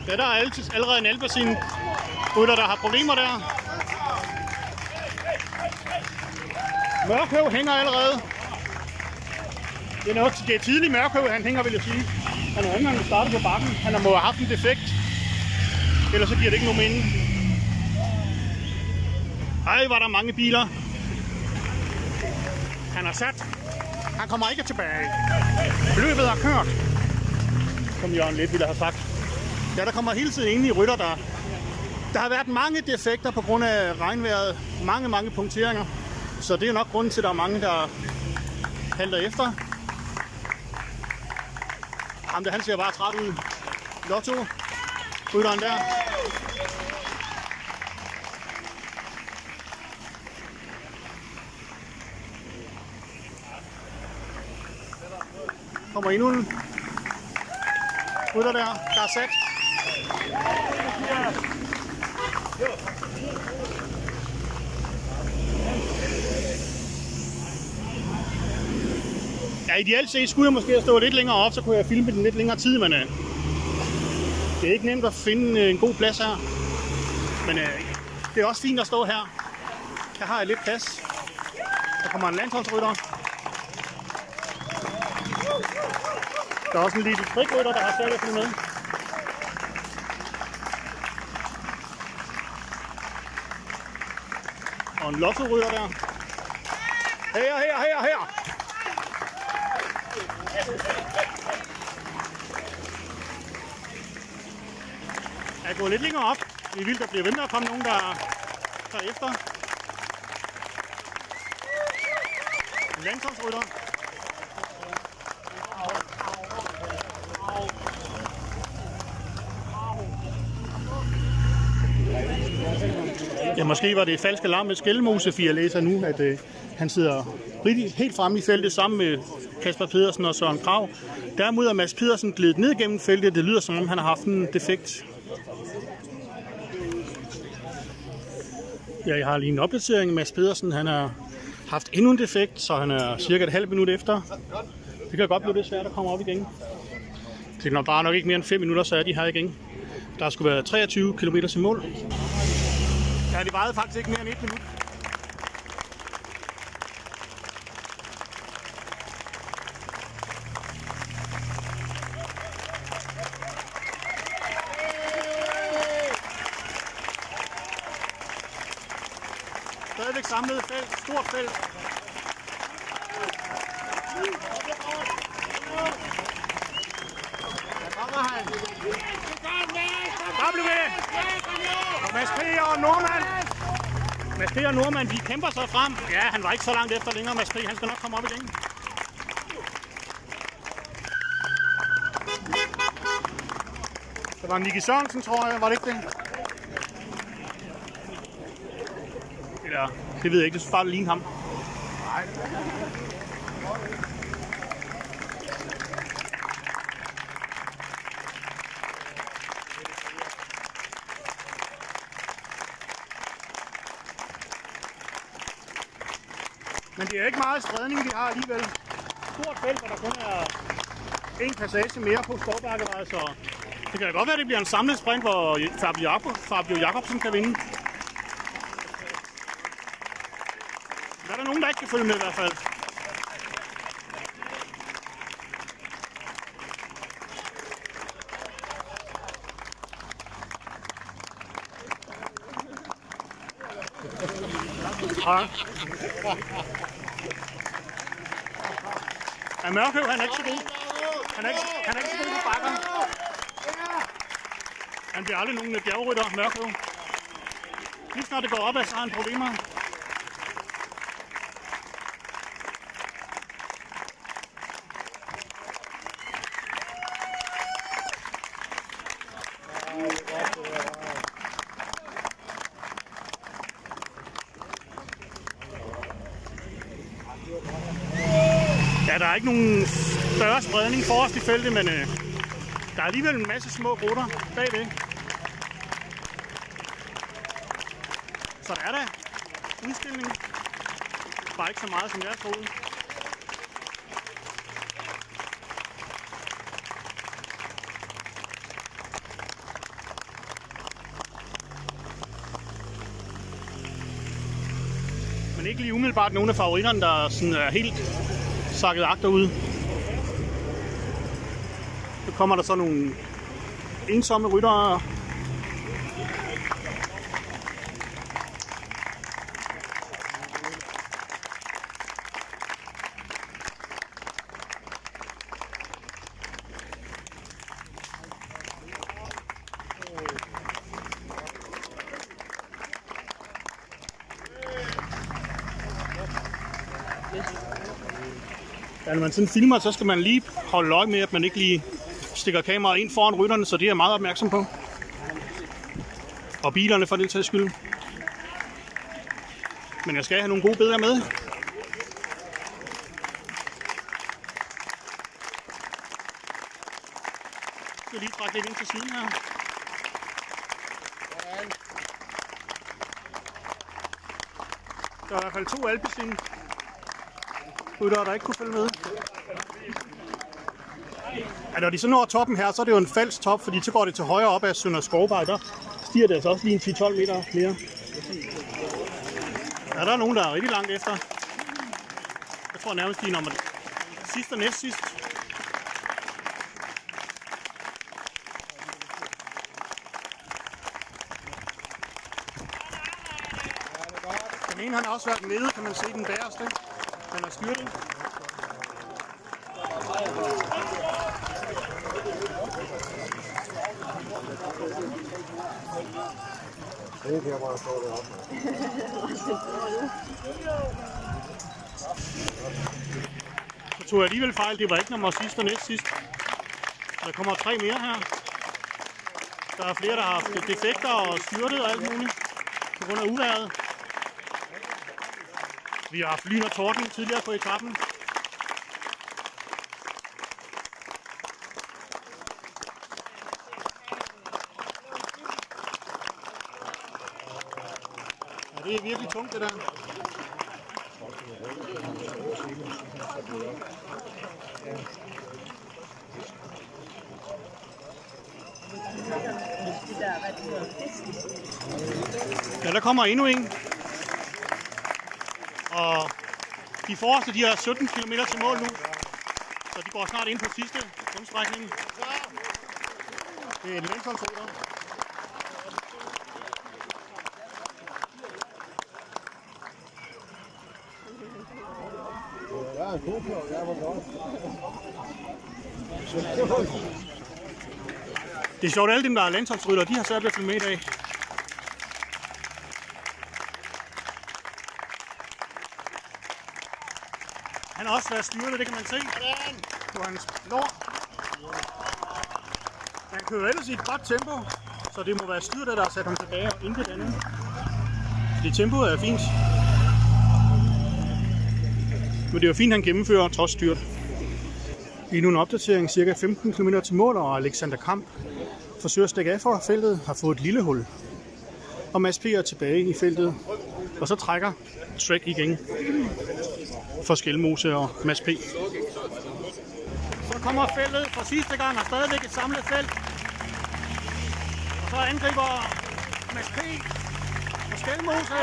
Ja, der er allerede en Alpecin-rytter, der har problemer der. Mørkhøv hænger allerede. Det er tidlig Mørkhøv, han hænger, vil jeg sige. Han har ikke engang startet på bakken. Han må have haft en defekt. Ellers så giver det ikke nogen mening. Ej, var der mange biler. Han er sat. Han kommer ikke tilbage. Løbet er kørt. Som Jørgen lidt ville have sagt. Ja, der kommer hele tiden ind i rytter, der har været mange defekter på grund af regnvejret. Mange punkteringer. Så det er nok grunden til, at der er mange, der halter efter. Ham der, han ser bare træt ud. Lotto. Rytteren der. Kommer endnu en rytter der er sat. Ja, ideelt set skulle jeg måske stå lidt længere op, så kunne jeg filme den lidt længere tid, men det er ikke nemt at finde en god plads her. Men det er også fint at stå her. Her har jeg lidt plads. Der kommer en landsholdsrytter. Der er også en lille frikrytter, der har svært at finde med. Og en lotto-rytter der. Her! Jeg går lidt længere op. Det er vildt, der bliver ved med at komme nogen, der efter. En landsholdsrytter. Ja, måske var det et falsk alarm med Skelmose, for jeg læser nu, at han sidder helt fremme i feltet sammen med Kasper Pedersen og Søren Krag. Derimod er Mads Pedersen glidet ned gennem feltet. Det lyder som om han har haft en defekt. Ja, jeg har lige en opdatering. Mads Pedersen han har haft endnu en defekt, så han er cirka et halvt minut efter. Det kan godt blive lidt svært at komme op igen. Det er bare nok ikke mere end 5 minutter, så er de her igen. Der skulle være 23 km i mål. Ja, det varede faktisk ikke mere end 1 minut. stadigvæk samlet felt, stort felt. W! Mads P. og Nordmand. Mads P. og Nordmand, de kæmper sig frem. Ja, han var ikke så langt efter længere, Mads P. Han skal nok komme op igen. Det var Nicky Sørensen, tror jeg, var det ikke det? Eller, det ved jeg ikke, det er bare ligne ham. Nej. Men det er ikke meget spredning, vi har alligevel. Stort felt, hvor der kun er en passage mere på Skovbakkevej, så det kan godt være, at det bliver en samlet sprint, hvor Fabio Jacobsen kan vinde. Der er der nogen, der ikke kan følge med i hvert fald. Ja, Mørkøv, han er ikke så god. Han er ikke så god på bakkerne. Han bliver aldrig nogen bjergrytter, Mørkøv. Lige snart det går opad, så har han problemer. Ja, der er ikke nogen større spredning forrest i feltet, men der er alligevel en masse små ruter bagved. Så der er der udstilling. Bare ikke så meget, som jeg troede. Men ikke lige umiddelbart nogle af favoritterne, der sådan er helt sakket agterud. Så kommer der så nogle ensomme ryttere. Ja, når man sådan filmer, så skal man lige holde øje med, at man ikke lige stikker kameraet ind foran rytterne, så det er jeg meget opmærksom på. Og bilerne for den sags skyld. Men jeg skal have nogle gode billeder med. Jeg skal lige trække lidt ind til siden her. Der er i hvert fald 2 Alpecin ryttere, der ikke kunne følge med. Ja, når de så når toppen her, så er det jo en falsk top, fordi så går det til højre op af Sønder Skovvej. Der stiger det altså også lige en 10-12 meter mere. Ja, der er nogen, der er rigtig langt efter. Jeg tror nærmest, de er nummer sidst og næst sidst. Den ene han har også været nede, kan man se den bagerste. Han har styrtet. Så tog jeg alligevel fejl, det var ikke nummer sidst og næst sidst. Der kommer 3 mere her. Der er flere, der har haft defekter og styrtet og alt muligt på grund af uvejret. Vi har haft lyn og torden tidligere på etappen. Ja, det er virkelig tungt, det der. Ja, der kommer endnu en. Og de forreste, de har 17 km til mål nu, så de går snart ind på sidste rundstrækning. Det er en velkomstrytter. Det er sjovt, alle dem, der er landsholdsryttere, de har svært ved at følge med i dag. Han har også været styrtet, det kan man se på hans lår. Han kører ellers i et godt tempo, så det må være styrtet, der har sat ham tilbage og intet andet. Det tempoet er fint. Men det er jo fint, han gennemfører trods styrt. Lige nu en opdatering, cirka 15 km til mål, og Alexander Kamp forsøger at stikke af fra feltet, har fået et lille hul. Og Mads P. er tilbage i feltet, og så trækker Trek igen for Skelmose og Mads P. Så kommer feltet for sidste gang og stadigvæk et samlet felt. Og så angriber Mads P. og Skelmose.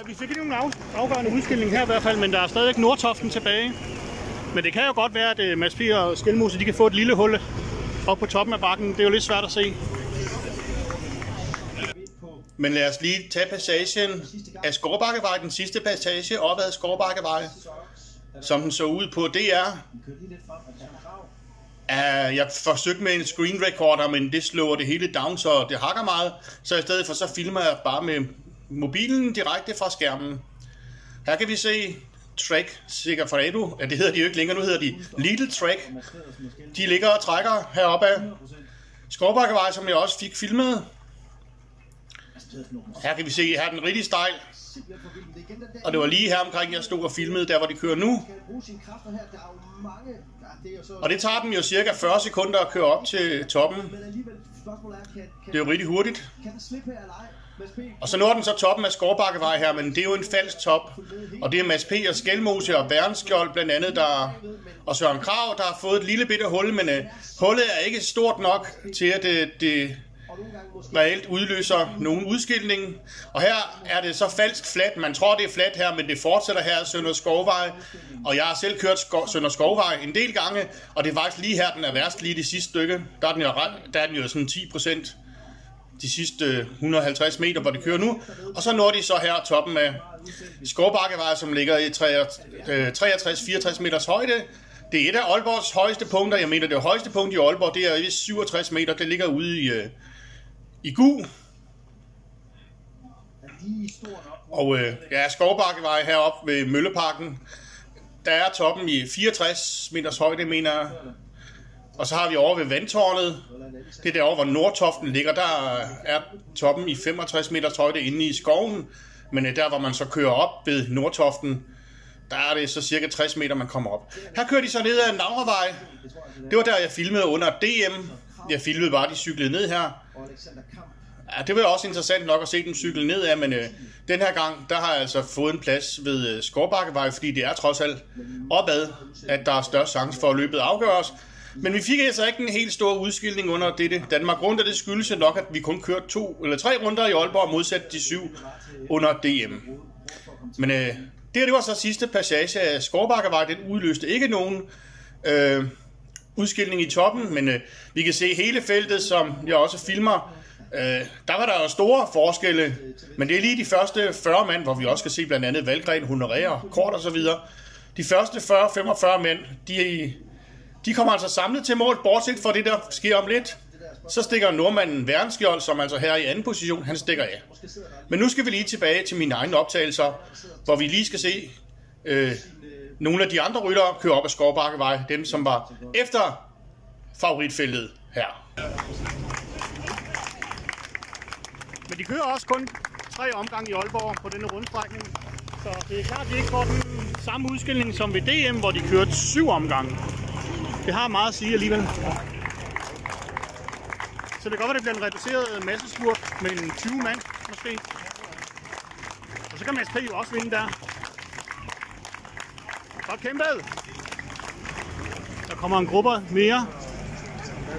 Vi fik ikke nogen afgørende udskilling her i hvert fald, men der er stadigvæk Nordtoften tilbage. Men det kan jo godt være, at Mads P. og Skelmose de kan få et lille hul op på toppen af bakken. Det er jo lidt svært at se. Men lad os lige tage passagen af Skovbakkevej, den sidste passage op ad Skovbakkevej, som den så ud på DR. Jeg forsøgte med en screen recorder, men det slår det hele down, så det hakker meget. Så i stedet for så filmer jeg bare med mobilen direkte fra skærmen. Her kan vi se Trek Segafredo. Ja, det hedder de jo ikke længere, nu hedder de Little Trek. De ligger og trækker heroppe af Skovbakkevej, som jeg også fik filmet. Her kan vi se, her er den rigtig stejl. Og det var lige her omkring, jeg stod og filmede, der hvor de kører nu. Og det tager dem jo cirka 40 sekunder at køre op til toppen. Det er jo rigtig hurtigt. Og så når den så toppen af Skovbakkevej her, men det er jo en falsk top. Og det er Mads P. og Skelmose og Bernskjold blandt andet, og Søren Krag, der har fået et lille bitte hul, men hullet er ikke stort nok til, at det reelt udløser nogen udskilning. Og her er det så falsk fladt. Man tror, det er fladt her, men det fortsætter her Sønder Skovvej. Og jeg har selv kørt Sønder Skovvej en del gange, og det er faktisk lige her, den er værst lige det sidste stykke. Der er den jo sådan 10%. De sidste 150 meter, hvor de kører nu. Og så når de så her toppen af Skovbakkevej, som ligger i 63-64 meters højde. Det er et af Aalborgs højeste punkter. Jeg mener, det højeste punkt i Aalborg, det er 67 meter. Det ligger ude i Gu. Og Skovbakkevej heroppe ved Mølleparken. Der er toppen i 64 meters højde, mener jeg. Og så har vi over ved Vandtårnet. Det er derovre, hvor Nordtoften ligger. Der er toppen i 65 meters højde inde i skoven. Men der, hvor man så kører op ved Nordtoften, der er det så cirka 60 meter, man kommer op. Her kører de så ned ad Navrevej. Det var der, jeg filmede under DM. Jeg filmede bare, de cyklede ned her. Ja, det var også interessant nok at se dem cykle ned af, men den her gang, der har jeg altså fået en plads ved Skovbakkevej, fordi det er trods alt opad, at der er størst chance for at løbet afgøres. Men vi fik altså ikke en helt stor udskilning under dette Danmark rundt, og det skyldes nok, at vi kun kørte 2 eller 3 runder i Aalborg, modsat de 7 under DM. Men det var så sidste passage af Skovbakkevej. Den udløste ikke nogen udskilning i toppen, men vi kan se hele feltet, som jeg også filmer. Der var der jo store forskelle, men det er lige de første 40 mand, hvor vi også kan se blandt andet Valgren, Honoré, Kort og så videre. De første 40-45 mænd, de kommer altså samlet til mål, bortset fra det, der sker om lidt. Så stikker nordmanden Bernskjold, som altså her i anden position, han stikker af. Men nu skal vi lige tilbage til mine egne optagelser, hvor vi lige skal se nogle af de andre ryttere køre op ad Skovbakkevej, dem som var efter favoritfeltet her. Men de kører også kun 3 omgange i Aalborg på denne rundstrækning. Så det er klart, at de ikke får den samme udskilning som ved DM, hvor de kørte 7 omgange. Det har meget at sige alligevel. Så det kan godt være, det bliver en reduceret massespurt med en 20 mand måske. Og så kan Mads P. jo også vinde der. Godt kæmpet! Der kommer en gruppe mere.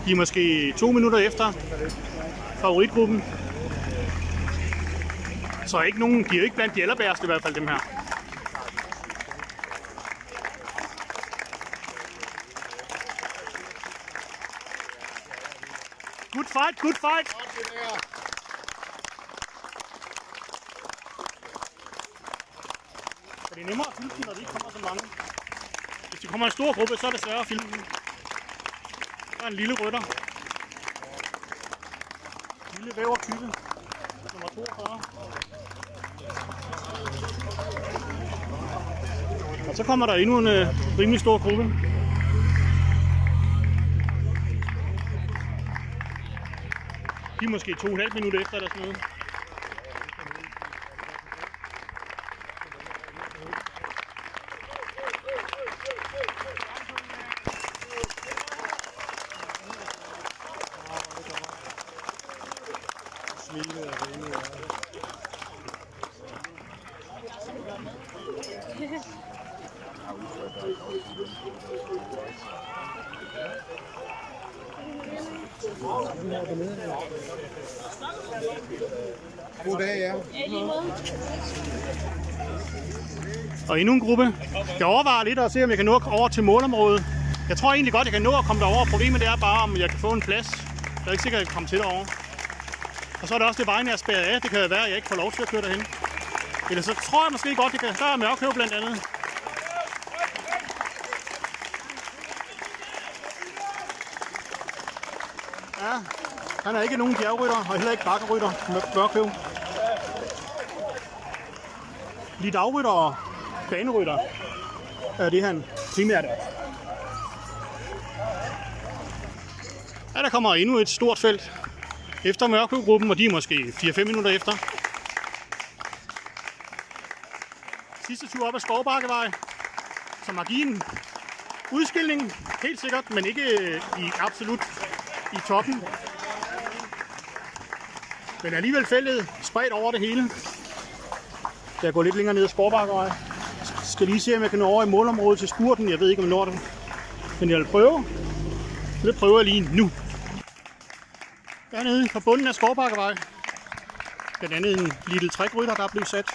De er måske 2 minutter efter favoritgruppen. Så ikke nogen, de er jo ikke blandt de allerbærste i hvert fald, dem her. Good fight, good fight! Det er nemmere at filme, når de ikke kommer så mange. Hvis de kommer i en stor gruppe, så er det sværere at filme. Der er en lille rytter. Lille vævertype. Nummer 42. Og så kommer der endnu en rimelig stor gruppe. De er måske 2,5 minutter efter eller sådan noget. God dag, ja. Og endnu en gruppe. Jeg overvejer lidt at se, om jeg kan nå over til målområdet. Jeg tror egentlig godt, jeg kan nå at komme derover. Problemet er bare, om jeg kan få en plads. Jeg er ikke sikker, at jeg kan komme til derover. Og så er der også det vejen, jeg er spærret af. Det kan være, at jeg ikke får lov til at køre derhen. Eller så tror jeg måske godt, det kan. Der er Mørkøv blandt andet. Ja, han er ikke nogen bjergrytter, og heller ikke bakkerytter, Mørkøv. Lige dagrytter og banerytter er det, han primært er. Ja, der kommer endnu et stort felt efter Mørkøv-gruppen, og de er måske 4-5 minutter efter. Sidste tur op ad Skovbakkevej, som har givet en udskilning, helt sikkert, men ikke i absolut i toppen. Men alligevel feltet spredt over det hele. Jeg går lidt længere ned ad Skovbakkevej. Skal lige se, om jeg kan nå over i målområdet til spurten. Jeg ved ikke, om jeg når det. Men jeg vil prøve. Det prøver jeg lige nu. Dernede på bunden af Skovbakkevej. Blandt andet en lille trækrytter, der er blevet sat.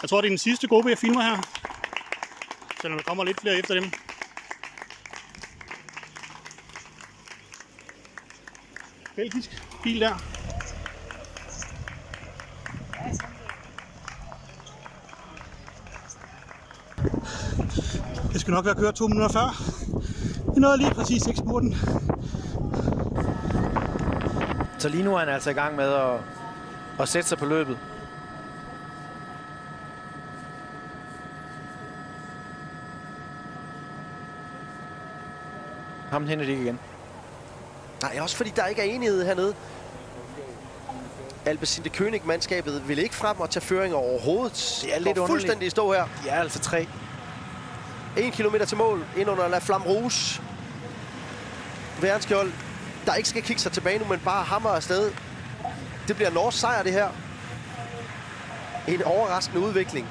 Jeg tror, det er den sidste gruppe, jeg filmer her. Selvom der kommer lidt flere efter dem. Belgisk bil der. Det skal nok være kørt 2 minutter før. Det nåede lige præcis ikke spurten. Så lige nu er han altså i gang med at sætte sig på løbet. Ham henter de ikke igen. Nej, også fordi der ikke er enighed hernede. Albacete König-mandskabet vil ikke frem og tage føringer overhovedet. Det er lidt underligt. Fuldstændig i stå her. De er altså 3. 1 kilometer til mål, ind under La Flamme Rouge. Værnskjold, der ikke skal kigge sig tilbage nu, men bare hammer afsted. Det bliver norsk sejr, det her. En overraskende udvikling.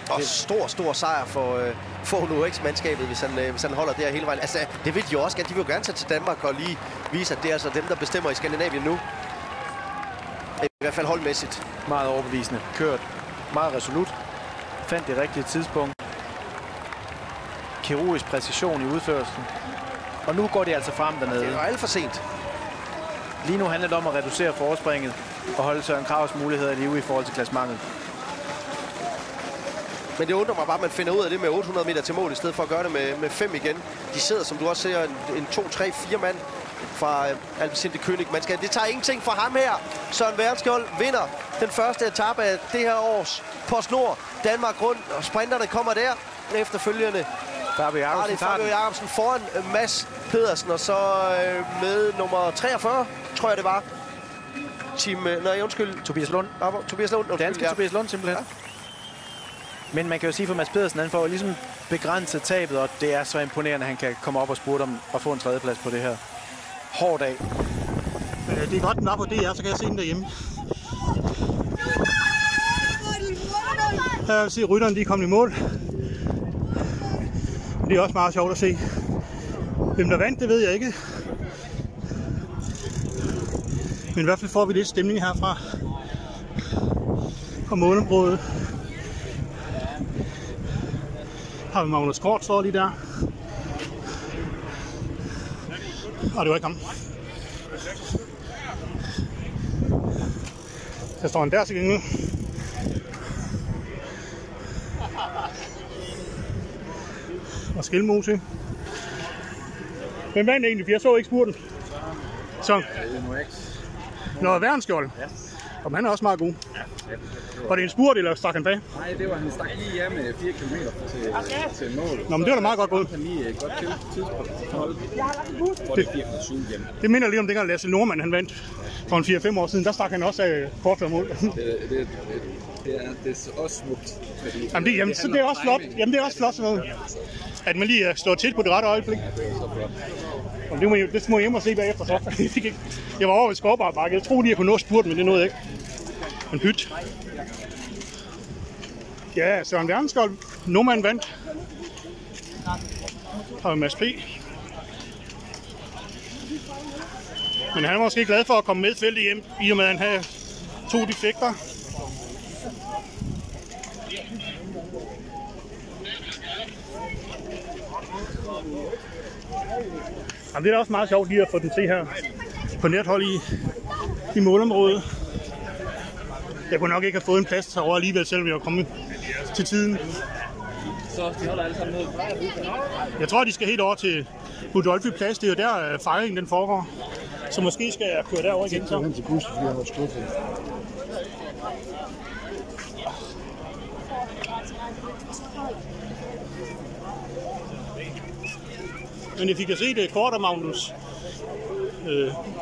Og stor sejr for UX-mandskabet, hvis han holder der hele vejen. Altså, det vil de jo også gerne. De vil jo gerne tage til Danmark og lige vise, at det er altså dem, der bestemmer i Skandinavien nu. I hvert fald holdmæssigt. Meget overbevisende. Kørt meget resolut. Fandt det rigtige tidspunkt. Kirurgisk præcision i udførelsen. Og nu går det altså frem dernede. Det er alt for sent. Lige nu handler det om at reducere forspringet og holde Søren Krags muligheder i live i forhold til klassementet. Men det undrer mig bare, at man finder ud af det med 800 meter til mål, i stedet for at gøre det med 5 igen. De sidder, som du også ser, en 2, 3, 4 mand fra Albacete König. Det tager ingenting fra ham her. Søren Værnskjold vinder den første etape af det her års PostNord Danmark rundt, og sprinterne kommer der efterfølgende. Fabio Jacobsen foran Mads Pedersen, og så med nummer 43, tror jeg det var. Tobias Lund. Tobias Lund. Danske Tobias Lund simpelthen. Ja. Men man kan jo sige for Mads Pedersen, han får ligesom begrænset tabet, og det er så imponerende, at han kan komme op og spurte om at få en tredjeplads på det her hårde dag. Det er godt, den var på DR, så kan jeg se den derhjemme. Her vil se, at rytterne de er kommet i mål. Det er også meget sjovt at se. Hvem der vandt, det ved jeg ikke. Men i hvert fald får vi lidt stemning herfra. På målområdet. Har vi Magnus Kort, står lige der. Og det var ikke ham. Der står han der til gengæld. Og Skilmose. Hvem vandt egentlig? For jeg så ikke spurten. Så. Nå, Værnskjold. Og han er også meget god. Var det en spurt, eller stak han bag? Nej, det var han stak lige af med 4 km til mål. Nå, men det var da meget godt gået. Han lige godt tidspunkt. Det minder lige om dengang Lasse Nordmann han vandt for en 4-5 år siden. Der stak han også af kort før mål. Det er også smukt. Jamen, det er også flot. Jamen, det er også flot sådan noget. At man lige slår til på det rette øjeblik. Og det må jeg hjem og se bagefter så. Jeg var over i Skovbarbakke. Jeg troede lige, jeg kunne nå spurten, men det nåede jeg ikke. En byt. Ja, Søren Værnskjold. Nordmand vandt. Og Mads P. Men han er måske glad for at komme med feltet hjem, i og med at han havde 2 defekter. Jamen, det er også meget sjovt lige at få den se her på nethold i målområdet. Jeg kunne nok ikke have fået en plads herovre alligevel, selvom jeg var kommet til tiden. Så de holder alle sammen ned. Jeg tror, de skal helt over til Budolfi Plads. Det er jo der fejringen den foregår. Så måske skal jeg køre derover igen så. Til bussen, fordi jeg var skuffet. Men jeg fik at se det Kort og Magnus.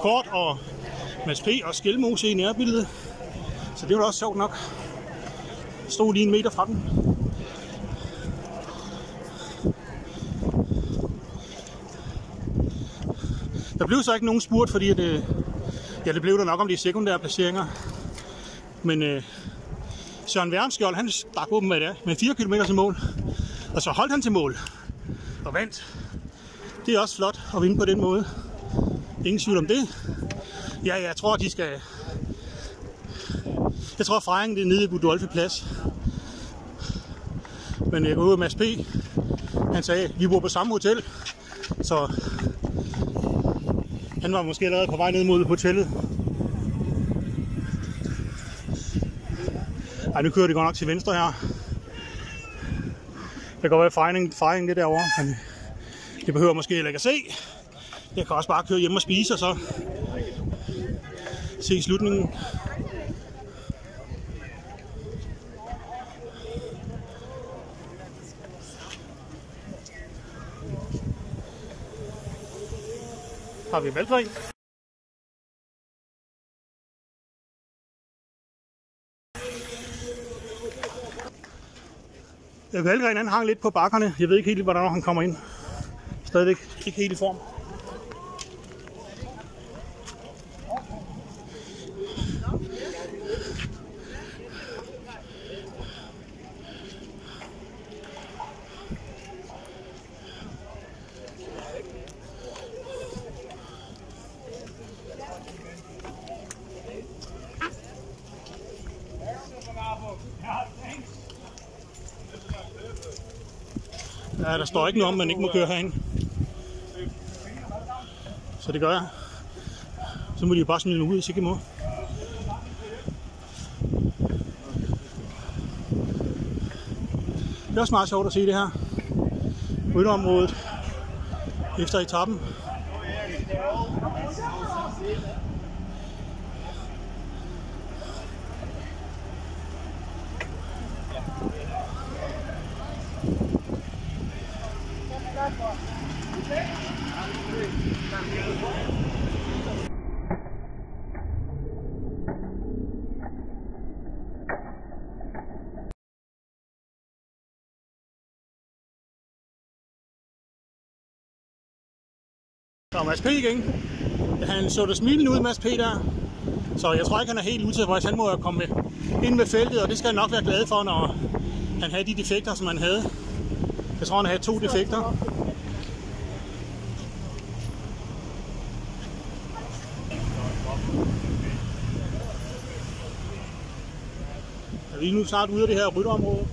Kort og Mads P. og Skilmose i nærbilledet. Så det var også sjovt nok. Stod lige 1 meter fra den. Der blev så ikke nogen spurt, fordi det blev der nok om de sekundære placeringer. Men Søren Værnskjold, han stak åben med 4 km til mål. Og så holdt han til mål og vandt. Det er også flot at vinde på den måde. Ingen tvivl om det. Ja, jeg tror, de skal... Jeg tror, fejringen det er nede i Budolfi Plads. Men jeg går ud med Mads P. Han sagde, at vi bor på samme hotel. Så han var måske allerede på vej ned mod hotellet. Ej, nu kører det godt nok til venstre her. Det kan godt være fejringen det derovre, men det behøver måske heller ikke at se. Jeg kan også bare køre hjem og spise og så se slutningen. Har vi valgfri? Valgren han hang lidt på bakkerne. Jeg ved ikke helt, hvordan han kommer ind. Stadigvæk ikke helt i form. Ja, der står ikke noget om, man ikke må køre herinde. Så det gør jeg. Så må de jo bare smide ud, hvis ikke må. Det er også meget sjovt at se det her. Rytterområdet efter etappen. Der er Mads P. igen. Han så det smilende ud, Mads P. der. Så jeg tror ikke, han er helt utilfreds. Han må jo komme ind med feltet, og det skal han nok være glad for, når han havde de defekter, som han havde. Jeg tror, han havde 2 defekter. Er vi nu snart ude af det her rytterområde?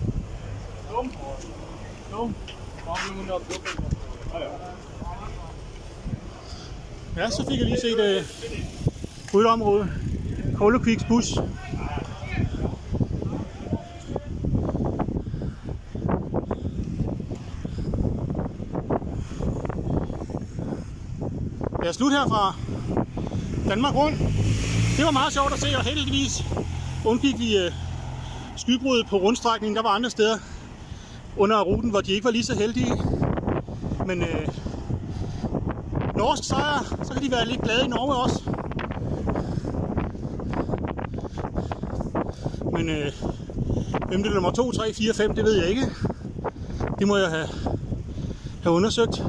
Ja, så fik jeg lige set rytterområde. Kolekviks bus. Det er slut her fra Danmark rundt. Det var meget sjovt at se, og heldigvis undgik vi skybruddet på rundstrækningen. Der var andre steder under ruten, hvor de ikke var lige så heldige. Men norsk sejr, så kan de være lidt glade i Norge også. Men hvem det er nummer 2, 3, 4, 5, det ved jeg ikke. Det må jeg have undersøgt.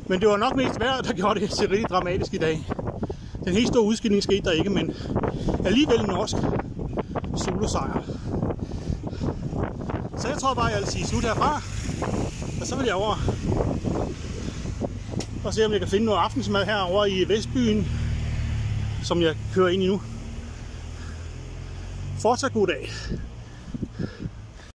Men det var nok mest vejret, der gjorde det så rigtig dramatisk i dag. Den helt store udskilning skete der ikke, men alligevel en norsk solosejr. Så jeg tror bare, jeg vil sige slut herfra. Og så vil jeg over og se, om jeg kan finde noget aftensmad herovre i Vestbyen, som jeg kører ind i nu. Fortsat god dag.